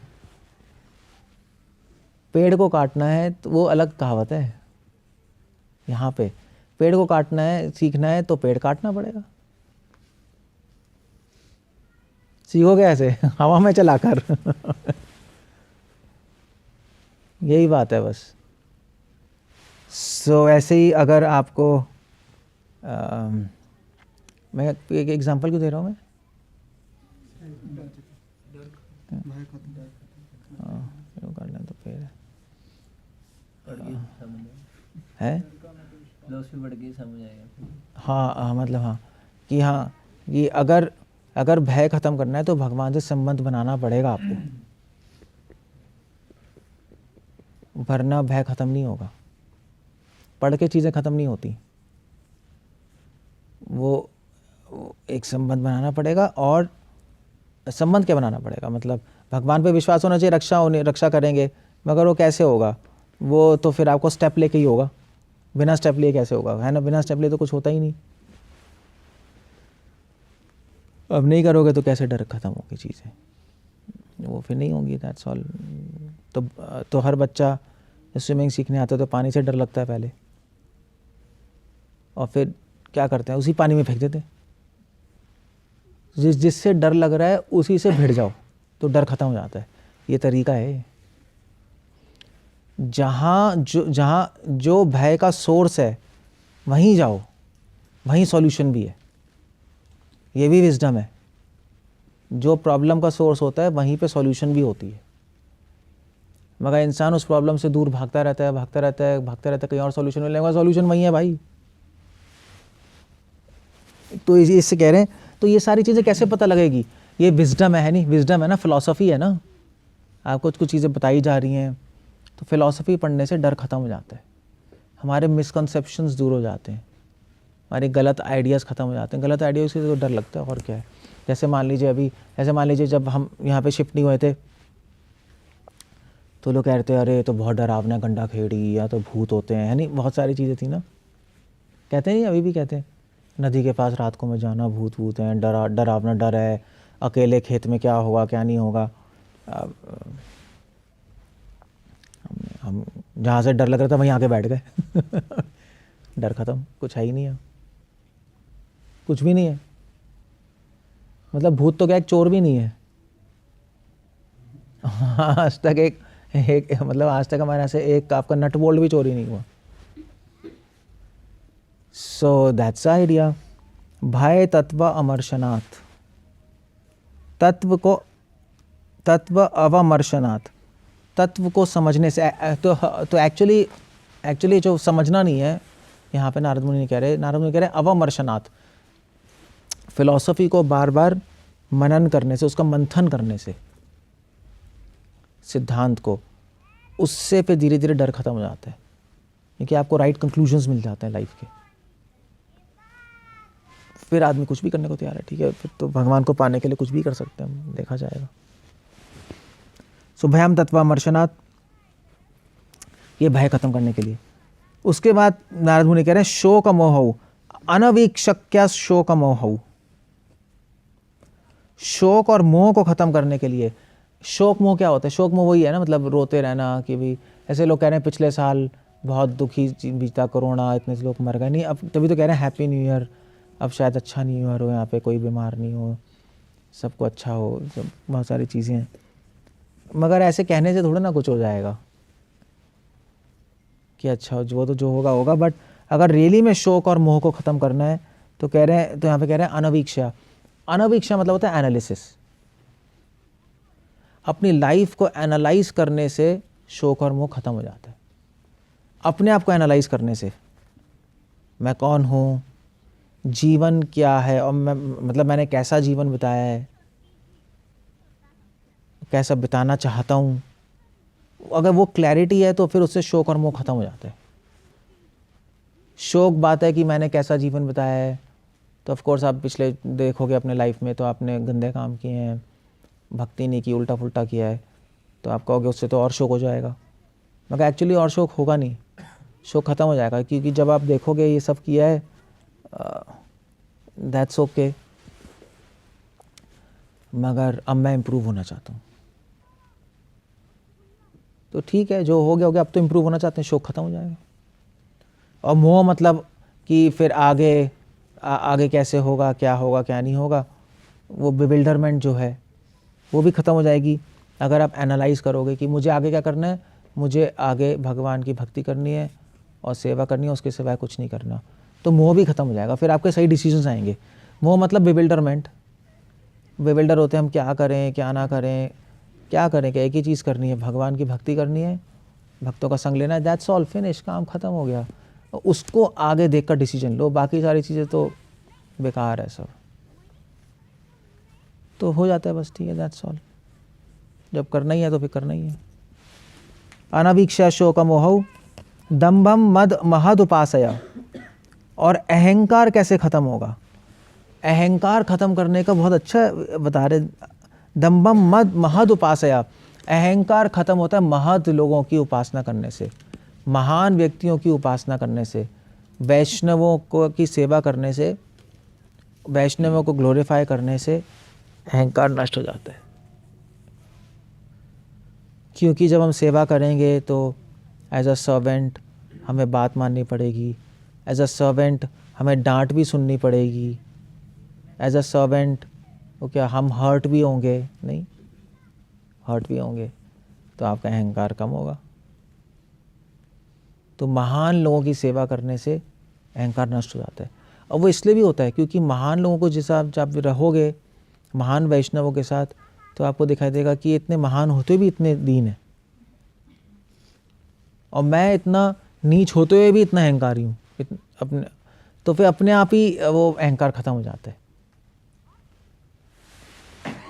पेड़ को काटना है तो वो अलग कहावत है। यहाँ पे पेड़ को काटना है, सीखना है तो पेड़ काटना पड़ेगा। सीखोगे ऐसे हवा में चलाकर यही बात है बस। सो ऐसे ही अगर आपको मैं एक एग्जांपल क्यों दे रहा हूँ मैं, कर लें तो फिर है हाँ मतलब हाँ कि अगर भय ख़त्म करना है तो भगवान से संबंध बनाना पड़ेगा आपको, वरना भय ख़त्म नहीं होगा। पढ़ के चीज़ें ख़त्म नहीं होती, वो एक संबंध बनाना पड़ेगा। और संबंध क्या बनाना पड़ेगा, मतलब भगवान पे विश्वास होना चाहिए, रक्षा करेंगे, मगर वो कैसे होगा, वो तो फिर आपको स्टेप लेके ही होगा। बिना स्टेप लिए कैसे होगा, है ना, बिना स्टेप लिए तो कुछ होता ही नहीं। अब नहीं करोगे तो कैसे डर खत्म होगी चीज़ें, वो फिर नहीं होंगी, दैट्स ऑल। तो हर बच्चा स्विमिंग सीखने आता है तो पानी से डर लगता है पहले, और फिर क्या करते हैं, उसी पानी में फेंक देते हैं। जिससे डर लग रहा है उसी से भिड़ जाओ तो डर खत्म हो जाता है। ये तरीका है। जहाँ जो भय का सोर्स है वहीं जाओ, वहीं सॉल्यूशन भी है। ये भी विजडम है। जो प्रॉब्लम का सोर्स होता है वहीं पे सॉल्यूशन भी होती है, मगर इंसान उस प्रॉब्लम से दूर भागता रहता है, कहीं और सॉल्यूशन मिलेगा। सॉल्यूशन वहीं है भाई। तो इससे कह रहे हैं, तो ये सारी चीज़ें कैसे पता लगेगी, ये विजडम है नहीं, विजडम है ना, फिलॉसफी है ना। आपको कुछ चीज़ें बताई जा रही हैं, तो फिलॉसफी पढ़ने से डर खत्म हो जाता है, हमारे मिसकंसेप्शंस दूर हो जाते हैं, हमारे गलत आइडियाज़ खत्म हो जाते हैं। गलत आइडियाज़ से तो डर लगता है, और क्या है। जैसे मान लीजिए जब हम यहाँ पे शिफ्ट नहीं हुए थे तो लोग कहते हैं अरे तो बहुत डरावना, गंडा खेड़ी, या तो भूत होते हैं, है नहीं, बहुत सारी चीज़ें थी ना। कहते नहीं, अभी भी कहते हैं नदी के पास रात को मत जाना, भूत हैं, डरावना डर है, अकेले खेत में क्या होगा क्या नहीं होगा। हम जहाँ से डर लग रहा था वहीं आके बैठ गए डर खत्म, कुछ है ही नहीं है, कुछ भी नहीं है। मतलब भूत तो क्या, एक चोर भी नहीं है आज तक एक मतलब आज तक हमारे यहाँ से एक आपका नट बोल्ट भी चोरी नहीं हुआ। So that's idea. भय तत्व अमर्शनात्, तत्व अवमर्शनात्, तत्व को समझने से। तो एक्चुअली जो समझना नहीं है, यहाँ पे नारद मुनि कह रहे अवमर्शनात्, फिलॉसफी को बार बार मनन करने से, उसका मंथन करने से, सिद्धांत को, उससे फिर धीरे धीरे डर खत्म हो जाता है, क्योंकि आपको राइट कंक्लूजन्स मिल जाते हैं लाइफ के। फिर आदमी कुछ भी करने को तैयार है, ठीक है, फिर तो भगवान को पाने के लिए कुछ भी कर सकते हैं, देखा जाएगा। सो भयम तत्वामर्शनात्, ये भय खत्म करने के लिए। उसके बाद नारद मुनि कह रहे हैं शोक मोहौ, अनवीक्षक्या शोक मोहौ, शोक और मोह को खत्म करने के लिए। शोक मोह क्या होता है, शोक मोह वही है ना, मतलब रोते रहना कि भी, ऐसे लोग कह रहे हैं पिछले साल बहुत दुखी बीता, कोरोना, इतने लोग मर गए, नहीं, अब तभी तो कह रहे हैं हैप्पी न्यू ईयर, अब शायद अच्छा न्यू ईयर हो, यहाँ पे कोई बीमार नहीं हो, सबको अच्छा हो, सब बहुत सारी चीज़ें हैं। मगर ऐसे कहने से थोड़ा ना कुछ हो जाएगा कि अच्छा वो तो जो होगा होगा। बट अगर रियली में शोक और मोह को ख़त्म करना है तो कह रहे हैं, तो यहाँ पे कह रहे हैं अनवीक्षा। अनवीक्षा मतलब होता है एनालिसिस। अपनी लाइफ को एनालाइज करने से शोक और मोह खत्म हो जाता है। अपने आप को एनालाइज करने से, मैं कौन हूँ, जीवन क्या है, और मैंने कैसा जीवन बिताया है, कैसा बिताना चाहता हूँ, अगर वो क्लैरिटी है तो फिर उससे शोक और मोह खत्म हो जाता है। शोक बात है कि मैंने कैसा जीवन बिताया है, तो ऑफ कोर्स आप पिछले देखोगे अपने लाइफ में तो आपने गंदे काम किए हैं, भक्ति नहीं की, उल्टा फुल्टा किया है, तो आप कहोगे उससे तो और शोक हो जाएगा। मगर एक्चुअली और शोक होगा नहीं, शोक ख़त्म हो जाएगा, क्योंकि जब आप देखोगे ये सब किया है, दैट्स ओके, मगर अब मैं इम्प्रूव होना चाहता हूँ, तो ठीक है, जो हो गया, अब तो इम्प्रूव होना चाहते हैं, शोक ख़त्म हो जाएगा। और मोह मतलब कि फिर आगे कैसे होगा, क्या नहीं होगा, वो बिविल्डरमेंट जो है वो भी ख़त्म हो जाएगी। अगर आप एनालाइज करोगे कि मुझे आगे क्या करना है, मुझे आगे भगवान की भक्ति करनी है और सेवा करनी है, उसके सिवाय कुछ नहीं करना, तो मोह भी ख़त्म हो जाएगा। फिर आपके सही डिसीजंस आएंगे। मोह मतलब बिविल्डरमेंट, बिविल्डर होते हैं हम, क्या करें क्या ना करें, क्या करें, क्या एक ही चीज़ करनी है, भगवान की भक्ति करनी है, भक्तों का संग लेना है, दैट्स ऑल, फिनिश, काम ख़त्म हो गया। उसको आगे देख कर डिसीजन लो, बाकी सारी चीज़ें तो बेकार है सब, तो हो जाता है बस, ठीक है, दैट्स ऑल। जब करना ही है तो फिर करना ही है। अनवीक्षा शोक मोहौ, दंभम मद महद उपासया, और अहंकार कैसे ख़त्म होगा। अहंकार खत्म करने का बहुत अच्छा बता रहे, दम्भम मद महद उपासया। अहंकार खत्म होता है महद लोगों की उपासना करने से, महान व्यक्तियों की उपासना करने से, वैष्णवों को की सेवा करने से, वैष्णवों को ग्लोरीफाई करने से अहंकार नष्ट हो जाता है। क्योंकि जब हम सेवा करेंगे तो एज अ सर्वेंट हमें बात माननी पड़ेगी, एज अ सर्वेंट हमें डांट भी सुननी पड़ेगी, एज अ सर्वेंट वो क्या हम हर्ट भी होंगे, नहीं हर्ट भी होंगे, तो आपका अहंकार कम होगा। तो महान लोगों की सेवा करने से अहंकार नष्ट हो जाता है। और वो इसलिए भी होता है क्योंकि महान लोगों को जिस आप जब रहोगे महान वैष्णवों के साथ, तो आपको दिखाई देगा कि इतने महान होते भी इतने दीन है, और मैं इतना नीच होते हुए भी इतना अहंकारी हूँ अपने, तो फिर अपने आप ही वो अहंकार खत्म हो जाता है।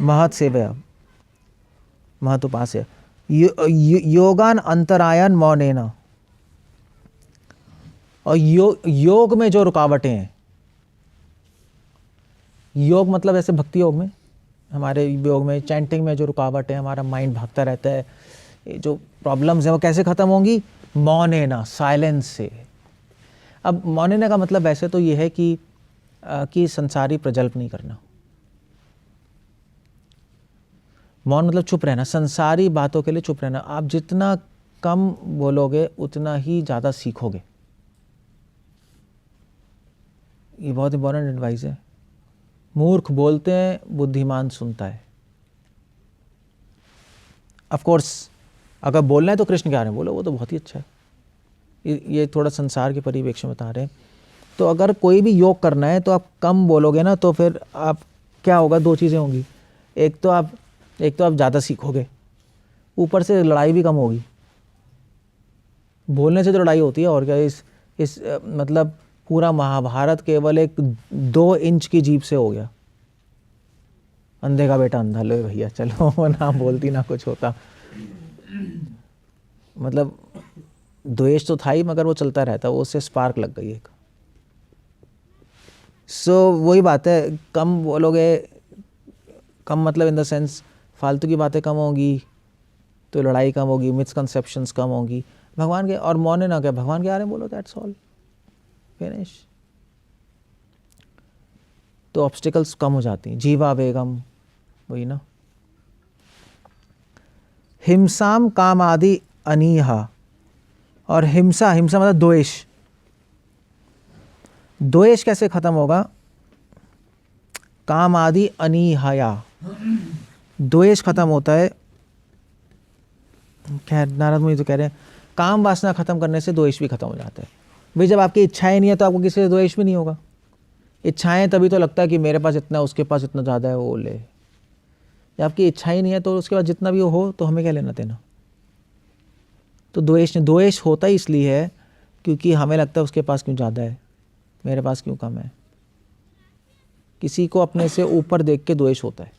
महत सेवया महत उपास्य योगान अंतरायन मौनेन। और योग में जो रुकावटें हैं, योग मतलब ऐसे भक्ति योग में, हमारे योग में चैंटिंग में जो रुकावट है, हमारा माइंड भागता रहता है, ये जो प्रॉब्लम्स हैं वो कैसे ख़त्म होंगी? मौनेना, साइलेंस से। अब मौनेना का मतलब वैसे तो ये है कि संसारी प्रजल्प नहीं करना। मौन मतलब चुप रहना, संसारी बातों के लिए चुप रहना। आप जितना कम बोलोगे उतना ही ज़्यादा सीखोगे। ये बहुत इंपॉर्टेंट एडवाइस है। मूर्ख बोलते हैं, बुद्धिमान सुनता है। ऑफ कोर्स अगर बोलना है तो कृष्ण के बारे में बोलो, वो तो बहुत ही अच्छा है। ये थोड़ा संसार के परिप्रेक्ष्य में बता रहे हैं। तो अगर कोई भी योग करना है तो आप कम बोलोगे ना, तो फिर आप क्या होगा, दो चीज़ें होंगी। एक तो आप ज़्यादा सीखोगे, ऊपर से लड़ाई भी कम होगी। बोलने से तो लड़ाई होती है, और क्या इस मतलब पूरा महाभारत केवल एक 2 इंच की जीभ से हो गया। अंधे का बेटा अंधा, लो भैया चलो, ना बोलती ना कुछ होता। मतलब द्वेष तो था ही, मगर वो चलता रहता, वो उससे स्पार्क लग गई एक। सो वही बात है, कम बोलोगे, कम मतलब इन द सेंस फालतू की बातें कम होगी तो लड़ाई कम होगी, मिसकंसेप्शंस कम होगी। भगवान के और मौन ना क्या, भगवान के बारे में बोलो, दैट्स ऑल, फिनिश। तो ऑब्स्टिकल्स कम हो जाती हैं। जीवा वेगम, वही ना। हिंसाम काम आदि अनीहा। और हिंसा मतलब द्वेष। द्वेष कैसे खत्म होगा? काम आदि अनीहया, द्वेष खत्म होता है। खैर नारद मुनि तो कह रहे हैं काम वासना खत्म करने से द्वेष भी खत्म हो जाता है। भाई जब आपकी इच्छाएं नहीं है तो आपको किसी से द्वेष भी नहीं होगा। इच्छाएं तभी तो लगता है कि मेरे पास इतना, उसके पास इतना ज़्यादा है, वो ले। जब आपकी इच्छा ही नहीं है तो उसके बाद जितना भी हो तो हमें क्या लेना देना। तो द्वेष होता ही इसलिए है क्योंकि हमें लगता है उसके पास क्यों ज़्यादा है, मेरे पास क्यों कम है। किसी को अपने से ऊपर देख के द्वेष होता है,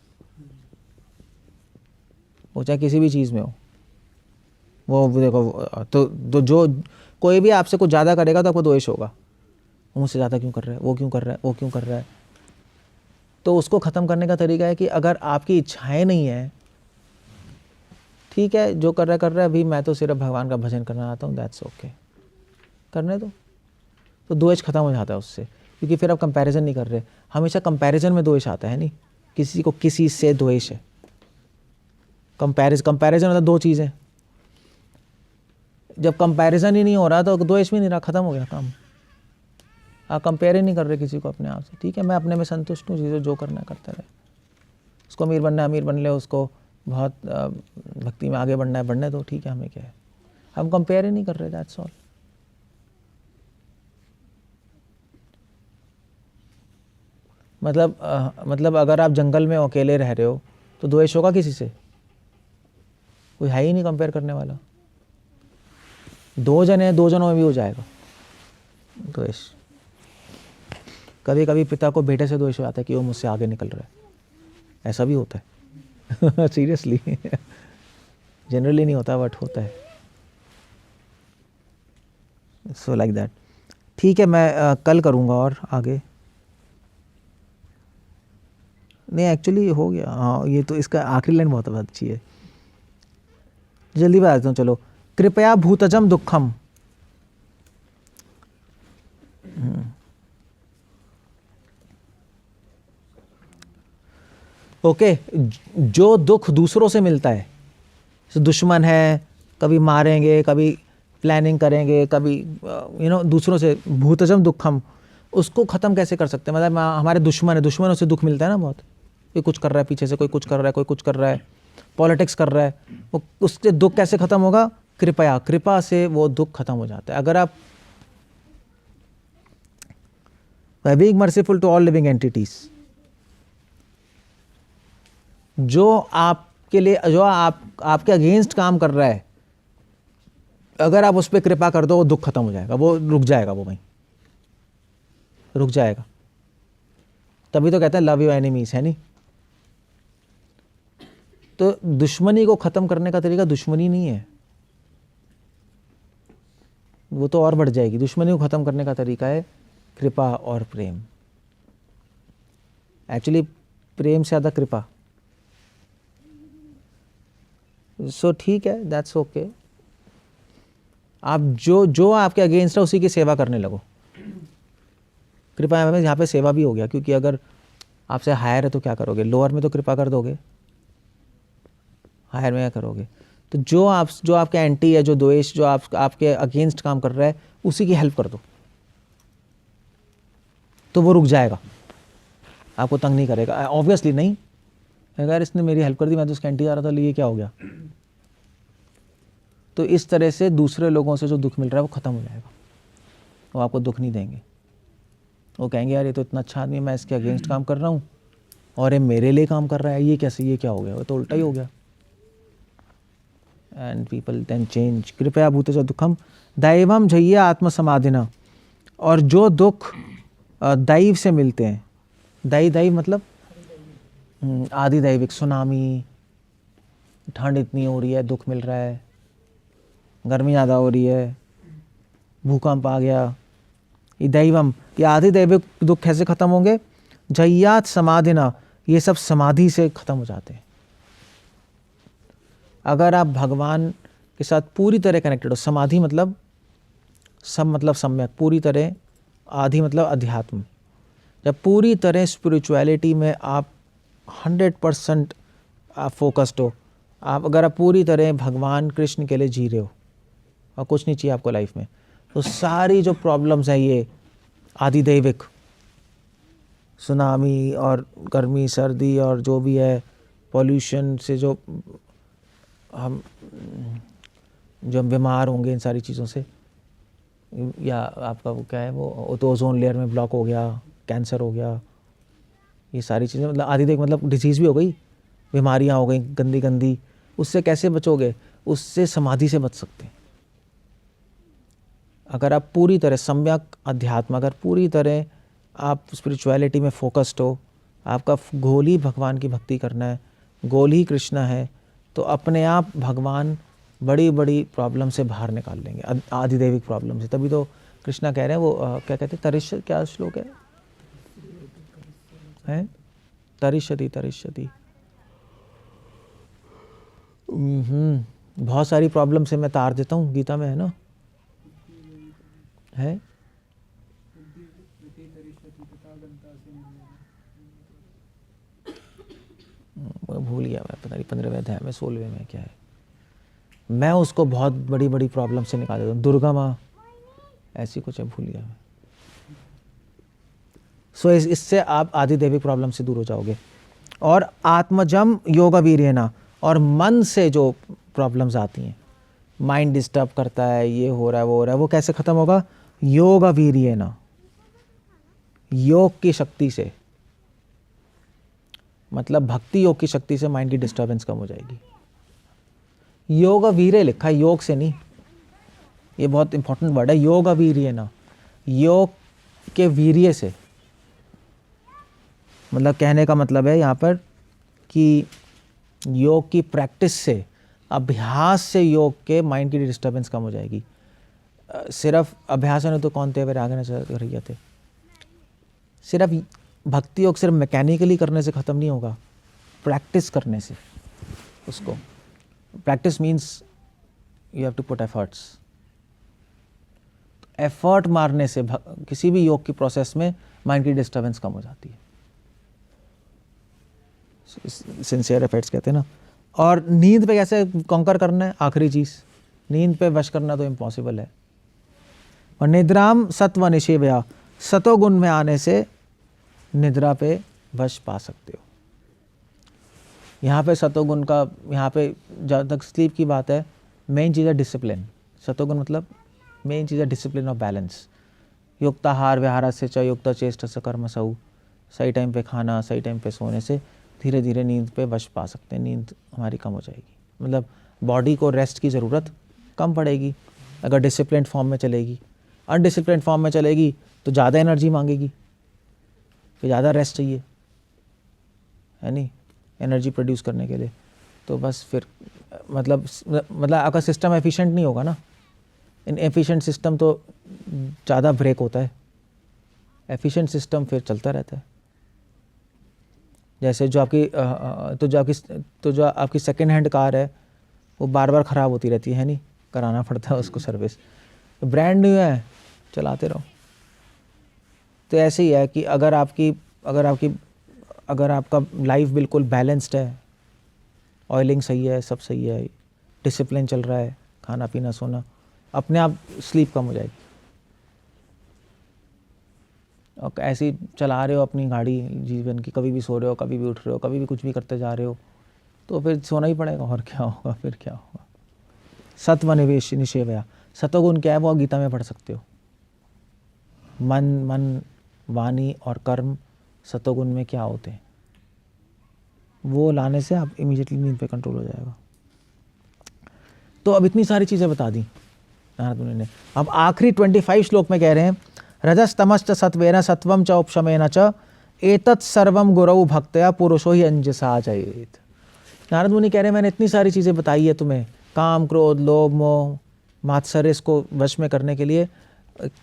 वो चाहे किसी भी चीज़ में हो। वो देखो तो जो कोई भी आपसे कुछ ज़्यादा करेगा तो आपको द्वेष होगा, वो मुझसे ज़्यादा क्यों कर रहा है, वो क्यों कर रहा है, वो क्यों कर रहा है। तो उसको ख़त्म करने का तरीका है कि अगर आपकी इच्छाएं नहीं है, ठीक है जो कर रहा है, अभी मैं तो सिर्फ भगवान का भजन करना चाहता हूँ, दैट्स ओके, करने दो। तो द्वेष खत्म हो जाता है उससे, क्योंकि फिर आप कंपैरिजन नहीं कर रहे। हमेशा कंपैरिजन में द्वेष आता है, नहीं किसी को किसी से द्वेष है। कंपैरिजन मतलब 2 चीज़ें। जब कंपैरिजन ही नहीं हो रहा तो द्वेष भी नहीं रहा, खत्म हो गया काम। आप कंपेयर ही नहीं कर रहे किसी को अपने आप से। ठीक है मैं अपने में संतुष्ट हूँ, चीज़ें जो करना करता रहे। उसको अमीर बनना है, अमीर बन ले, उसको बहुत भक्ति में आगे बढ़ना है, बढ़ने दो, ठीक है हमें क्या है। हम कंपेयर ही नहीं कर रहे, दैट्स ऑल। मतलब अगर आप जंगल में अकेले रह रहे हो तो द्वेष होगा किसी से? कोई है ही नहीं कंपेयर करने वाला। 2 जन हैं, 2 जनों में भी हो जाएगा द्वेष। कभी कभी पिता को बेटे से द्वेष हो जाता है कि वो मुझसे आगे निकल रहा है, ऐसा भी होता है। सीरियसली जनरली नहीं होता बट होता है। So like that. ठीक है मैं कल करूँगा और आगे। नहीं एक्चुअली हो गया, हाँ ये तो इसका आखिरी लाइन बहुत अच्छी है, जल्दी बताता हूँ चलो। कृपया भूतजम दुखम, ओके, जो दुख दूसरों से मिलता है, दुश्मन है, कभी मारेंगे, कभी प्लानिंग करेंगे, कभी दूसरों से, भूतजम दुखम, उसको ख़त्म कैसे कर सकते हैं? मतलब हमारे दुश्मन है, दुश्मनों से दुख मिलता है ना बहुत, कोई कुछ कर रहा है पीछे से, कोई कुछ कर रहा है, कोई कुछ कर रहा है, पॉलिटिक्स कर रहा है, वो उससे दुख कैसे ख़त्म होगा? कृपया, कृपा से वो दुख खत्म हो जाता है। अगर आप by being merciful to all living entities, जो आपके लिए, जो आपके अगेंस्ट काम कर रहा है, अगर आप उस पर कृपा कर दो, वो दुख खत्म हो जाएगा, वो रुक जाएगा, वो वहीं रुक जाएगा। तभी तो कहते हैं लव योर एनिमीज, है नहीं? तो दुश्मनी को खत्म करने का तरीका दुश्मनी नहीं है, वो तो और बढ़ जाएगी। दुश्मनी को खत्म करने का तरीका है कृपा और प्रेम। एक्चुअली प्रेम से ज़्यादा कृपा। सो ठीक है, दैट्स ओके। आप जो आपके अगेंस्ट है उसी की सेवा करने लगो। कृपा में यहाँ पे सेवा भी हो गया, क्योंकि अगर आपसे हायर है तो क्या करोगे? लोअर में तो कृपा कर दोगे, हायर में क्या करोगे? तो जो आपके एंटी है, जो द्वेष, जो आपके अगेंस्ट काम कर रहा है, उसी की हेल्प कर दो, तो वो रुक जाएगा, आपको तंग नहीं करेगा। ऑब्वियसली नहीं, अगर इसने मेरी हेल्प कर दी, मैं तो उसका एंटी आ रहा था, ये क्या हो गया? तो इस तरह से दूसरे लोगों से जो दुख मिल रहा है वो ख़त्म हो जाएगा, वो आपको दुख नहीं देंगे। वो कहेंगे यार ये तो इतना अच्छा आदमी है, मैं इसके अगेंस्ट काम कर रहा हूँ और ये मेरे लिए काम कर रहा है, ये कैसे, ये क्या हो गया? वो तो उल्टा ही हो गया। And people then change. कृपया भूतज दुखम दैवम झय्या आत्मसमाधिना, और जो दुख दैव से मिलते हैं, दैव मतलब आदि दैविक, सुनामी, ठंड इतनी हो रही है, दुख मिल रहा है, गर्मी ज़्यादा हो रही है, भूकंप आ गया, ये दैवम, ये आदि दैविक दुख कैसे ख़त्म होंगे? झय्यात समाधिना, ये सब समाधि से ख़त्म हो जाते हैं। अगर आप भगवान के साथ पूरी तरह कनेक्टेड हो, समाधि मतलब सब मतलब सम्यक, पूरी तरह, आधि मतलब अध्यात्म, जब पूरी तरह स्पिरिचुअलिटी में आप 100% आप फोकस्ड हो, अगर आप पूरी तरह भगवान कृष्ण के लिए जी रहे हो और कुछ नहीं चाहिए आपको लाइफ में, तो सारी जो प्रॉब्लम्स हैं, ये आदिदैविक, सुनामी और गर्मी सर्दी और जो भी है, पॉल्यूशन से जो हम बीमार होंगे, इन सारी चीज़ों से, या आपका वो क्या है, वो तो ओजोन लेयर में ब्लॉक हो गया, कैंसर हो गया, ये सारी चीज़ें, मतलब आदिदैविक मतलब डिजीज़ भी हो गई, बीमारियाँ हो गई गंदी गंदी, उससे कैसे बचोगे? उससे समाधि से बच सकते हैं। अगर आप पूरी तरह सम्यक अध्यात्म, अगर पूरी तरह आप स्पिरिचुअलिटी में फोकस्ड हो, आपका गोल ही भगवान की भक्ति करना है, गोल ही कृष्ण है, तो अपने आप भगवान बड़ी बड़ी प्रॉब्लम से बाहर निकाल लेंगे, आदिदैविक प्रॉब्लम से। तभी तो कृष्णा कह रहे हैं, वो क्या कहते हैं, तरिश, क्या श्लोक है? तरिष्यति तरिष्यति। बहुत सारी प्रॉब्लम से मैं तार देता हूँ, गीता में है ना, है भूल गया मैं, पता नहीं 15वें अध्याय में 16वें में क्या है, मैं उसको बहुत बड़ी बड़ी प्रॉब्लम से निकाल देता हूँ, दुर्गा माँ ऐसी कुछ है, भूल गया मैं। सो इससे आप आदिदैविक प्रॉब्लम से दूर हो जाओगे। और आत्मजम योग वीर्यना, और मन से जो प्रॉब्लम्स आती हैं, माइंड डिस्टर्ब करता है, ये हो रहा है, वो हो रहा है, वो कैसे ख़त्म होगा? योग वीर्यना, योग की शक्ति से, मतलब भक्ति योग की शक्ति से माइंड की डिस्टर्बेंस कम हो जाएगी। योग वीर्य लिखा है, योग से नहीं, ये बहुत इंपॉर्टेंट वर्ड है, योग वीर्यना, योग के वीर्य से, मतलब कहने का मतलब है यहाँ पर कि योग की प्रैक्टिस से, अभ्यास से योग के माइंड की डिस्टर्बेंस कम हो जाएगी। सिर्फ अभ्यास ने तो कौन थे वे आगे न थे, सिर्फ भक्ति योग सिर्फ मैकेनिकली करने से ख़त्म नहीं होगा, प्रैक्टिस करने से उसको। Practice means you have to put efforts. Effort मारने से किसी भी योग की प्रोसेस में माइंड की डिस्टर्बेंस कम हो जाती है। सिंसियर एफर्ट्स कहते हैं ना। और नींद पे कैसे कॉन्कर करना है, आखिरी चीज़, नींद पे वश करना तो इम्पॉसिबल है। और निद्राम सत्व निषेवया, सतोगुण में आने से निद्रा पे वश पा सकते हो। यहाँ पे सतोगुण का, यहाँ पे जहाँ तक स्लीप की बात है, मेन चीज़ है डिसिप्लिन। सतोगुण मतलब मेन चीज़ है डिसिप्लिन और बैलेंस। युक्ताहार विहारस्य च युक्त चेष्टस्य कर्मसु, सही टाइम पे खाना, सही टाइम पे सोने से धीरे धीरे नींद पे वश पा सकते हैं। नींद हमारी कम हो जाएगी, मतलब बॉडी को रेस्ट की ज़रूरत कम पड़ेगी अगर डिसिप्लिन फॉर्म में चलेगी। अनडिसिप्लिन फॉर्म में चलेगी तो ज़्यादा एनर्जी मांगेगी, फिर ज़्यादा रेस्ट चाहिए, है नहीं, एनर्जी प्रोड्यूस करने के लिए। तो बस फिर मतलब आपका सिस्टम एफिशिएंट नहीं होगा ना। इन एफिशिएंट सिस्टम तो ज़्यादा ब्रेक होता है, एफिशिएंट सिस्टम फिर चलता रहता है। जैसे जो आपकी सेकेंड हैंड कार है, वो बार बार ख़राब होती रहती है नहीं, कराना पड़ता है उसको सर्विस। तो ब्रांड न्यू है, चलाते रहो। तो ऐसे ही है कि अगर आपका लाइफ बिल्कुल बैलेंस्ड है, ऑयलिंग सही है, सब सही है, डिसिप्लिन चल रहा है, खाना पीना सोना, अपने आप स्लीप कम हो जाएगी। और ऐसे ही चला रहे हो अपनी गाड़ी जीवन की, कभी भी सो रहे हो, कभी भी उठ रहे हो, कभी भी कुछ भी करते जा रहे हो, तो फिर सोना ही पड़ेगा, और क्या होगा, फिर क्या होगा। सत्व निवेश निषेवया, सतोगुण क्या है वो गीता में पढ़ सकते हो। मन वाणी और कर्म सतोगुण में क्या होते हैं, वो लाने से आप इमीडिएटली नींद पे कंट्रोल हो जाएगा। तो अब इतनी सारी चीज़ें बता दी नारद मुनि ने। अब आखिरी 25 श्लोक में कह रहे हैं, रजस्तमश्च सत्वेन सत्वम च उपशमेन च एतत् सर्वम गुरौ भक्तया पुरुषो ही अंजसा जयेत। नारद मुनि कह रहे हैं मैंने इतनी सारी चीज़ें बताई है तुम्हें, काम क्रोध लोभ मोह मात्सर्य को वश में करने के लिए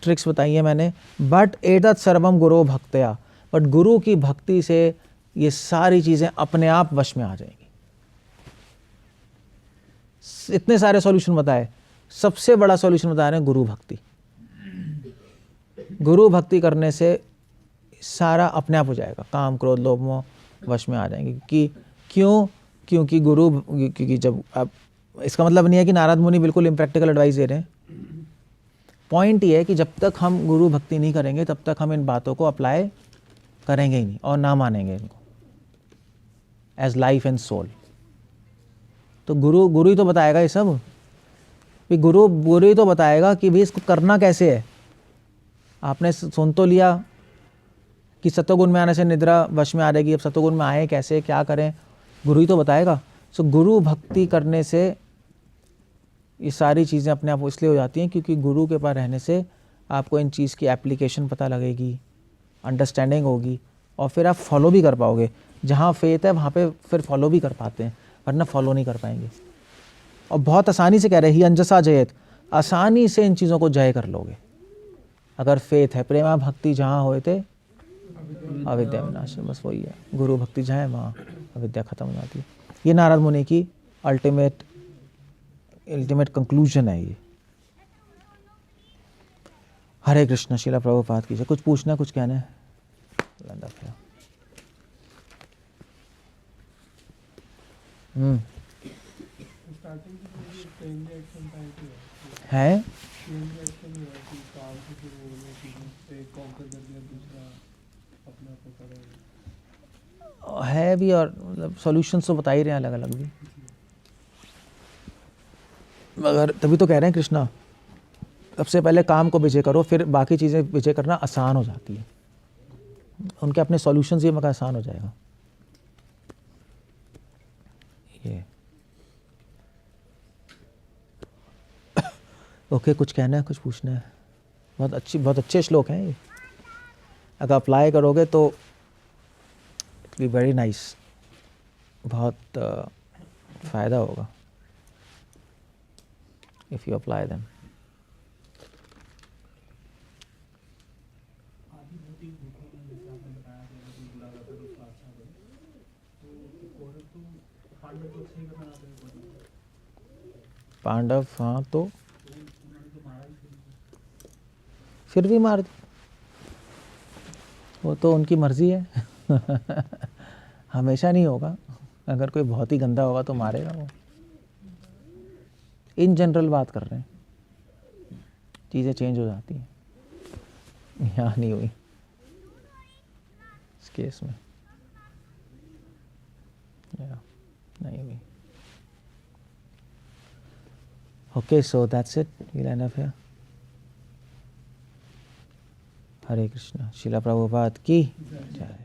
ट्रिक्स बताई है मैंने, बट एतत् सर्वम गुरु भक्तया, बट गुरु की भक्ति से ये सारी चीज़ें अपने आप वश में आ जाएंगी। इतने सारे सॉल्यूशन बताए, सबसे बड़ा सॉल्यूशन बता रहे हैं गुरु भक्ति। गुरु भक्ति करने से सारा अपने आप हो जाएगा, काम क्रोध लोभ मोह वश में आ जाएंगे। क्योंकि क्योंकि जब आप, इसका मतलब नहीं है कि नारद मुनि बिल्कुल इम्प्रैक्टिकल एडवाइस दे रहे हैं। पॉइंट ये है कि जब तक हम गुरु भक्ति नहीं करेंगे तब तक हम इन बातों को अप्लाई करेंगे ही नहीं और ना मानेंगे इनको एज लाइफ एंड सोल। तो गुरु ही तो बताएगा ये सब, गुरु ही तो बताएगा कि भाई इसको करना कैसे है। आपने सुन तो लिया कि सतोगुण में आने से निद्रा वश में आ जाएगी, अब सतोगुण में आए कैसे, क्या करें, गुरु ही तो बताएगा। सो गुरु भक्ति करने से ये सारी चीज़ें अपने आप इसलिए हो जाती हैं क्योंकि गुरु के पास रहने से आपको इन चीज़ की एप्लीकेशन पता लगेगी, अंडरस्टैंडिंग होगी, और फिर आप फॉलो भी कर पाओगे। जहाँ फेथ है वहाँ पे फिर फॉलो भी कर पाते हैं, वरना फॉलो नहीं कर पाएंगे। और बहुत आसानी से कह रहे ही अंजसा जयत, आसानी से इन चीज़ों को जय कर लोगे अगर फेथ है। प्रेमा भक्ति जहाँ होए थे अविद्या विनाश, बस वही है, गुरु भक्ति जहाँ है वहाँ अविद्या खत्म हो जाती है। ये नारद मुनि की अल्टीमेट कंक्लूजन है ये। हरे कृष्ण, शिला प्रभुपाद की जय। कुछ पूछना, कुछ कहना है? है भी, और मतलब सॉल्यूशंस तो बता ही रहे हैं अलग अलग भी, मगर तभी तो कह रहे हैं कृष्णा सबसे पहले काम को विजय करो, फिर बाकी चीज़ें विजय करना आसान हो जाती है। उनके अपने सॉल्यूशंस ये मगर आसान हो जाएगा। ये ओके, कुछ कहना है, कुछ पूछना है? बहुत अच्छे श्लोक हैं ये, अगर अप्लाई करोगे तो इट बी वेरी नाइस, बहुत फ़ायदा होगा if you apply them. Pandav, हाँ तो फिर भी मार दी, वो तो उनकी मर्जी है। हमेशा नहीं होगा, अगर कोई बहुत ही गंदा होगा तो मारेगा वो। इन जनरल बात कर रहे हैं, चीज़ें चेंज हो जाती हैं, यहाँ नहीं हुई इस केस में, नहीं हुई। Okay, so that's it. We'll end up here. हरे कृष्णा। शिला प्रभुपाद की जय।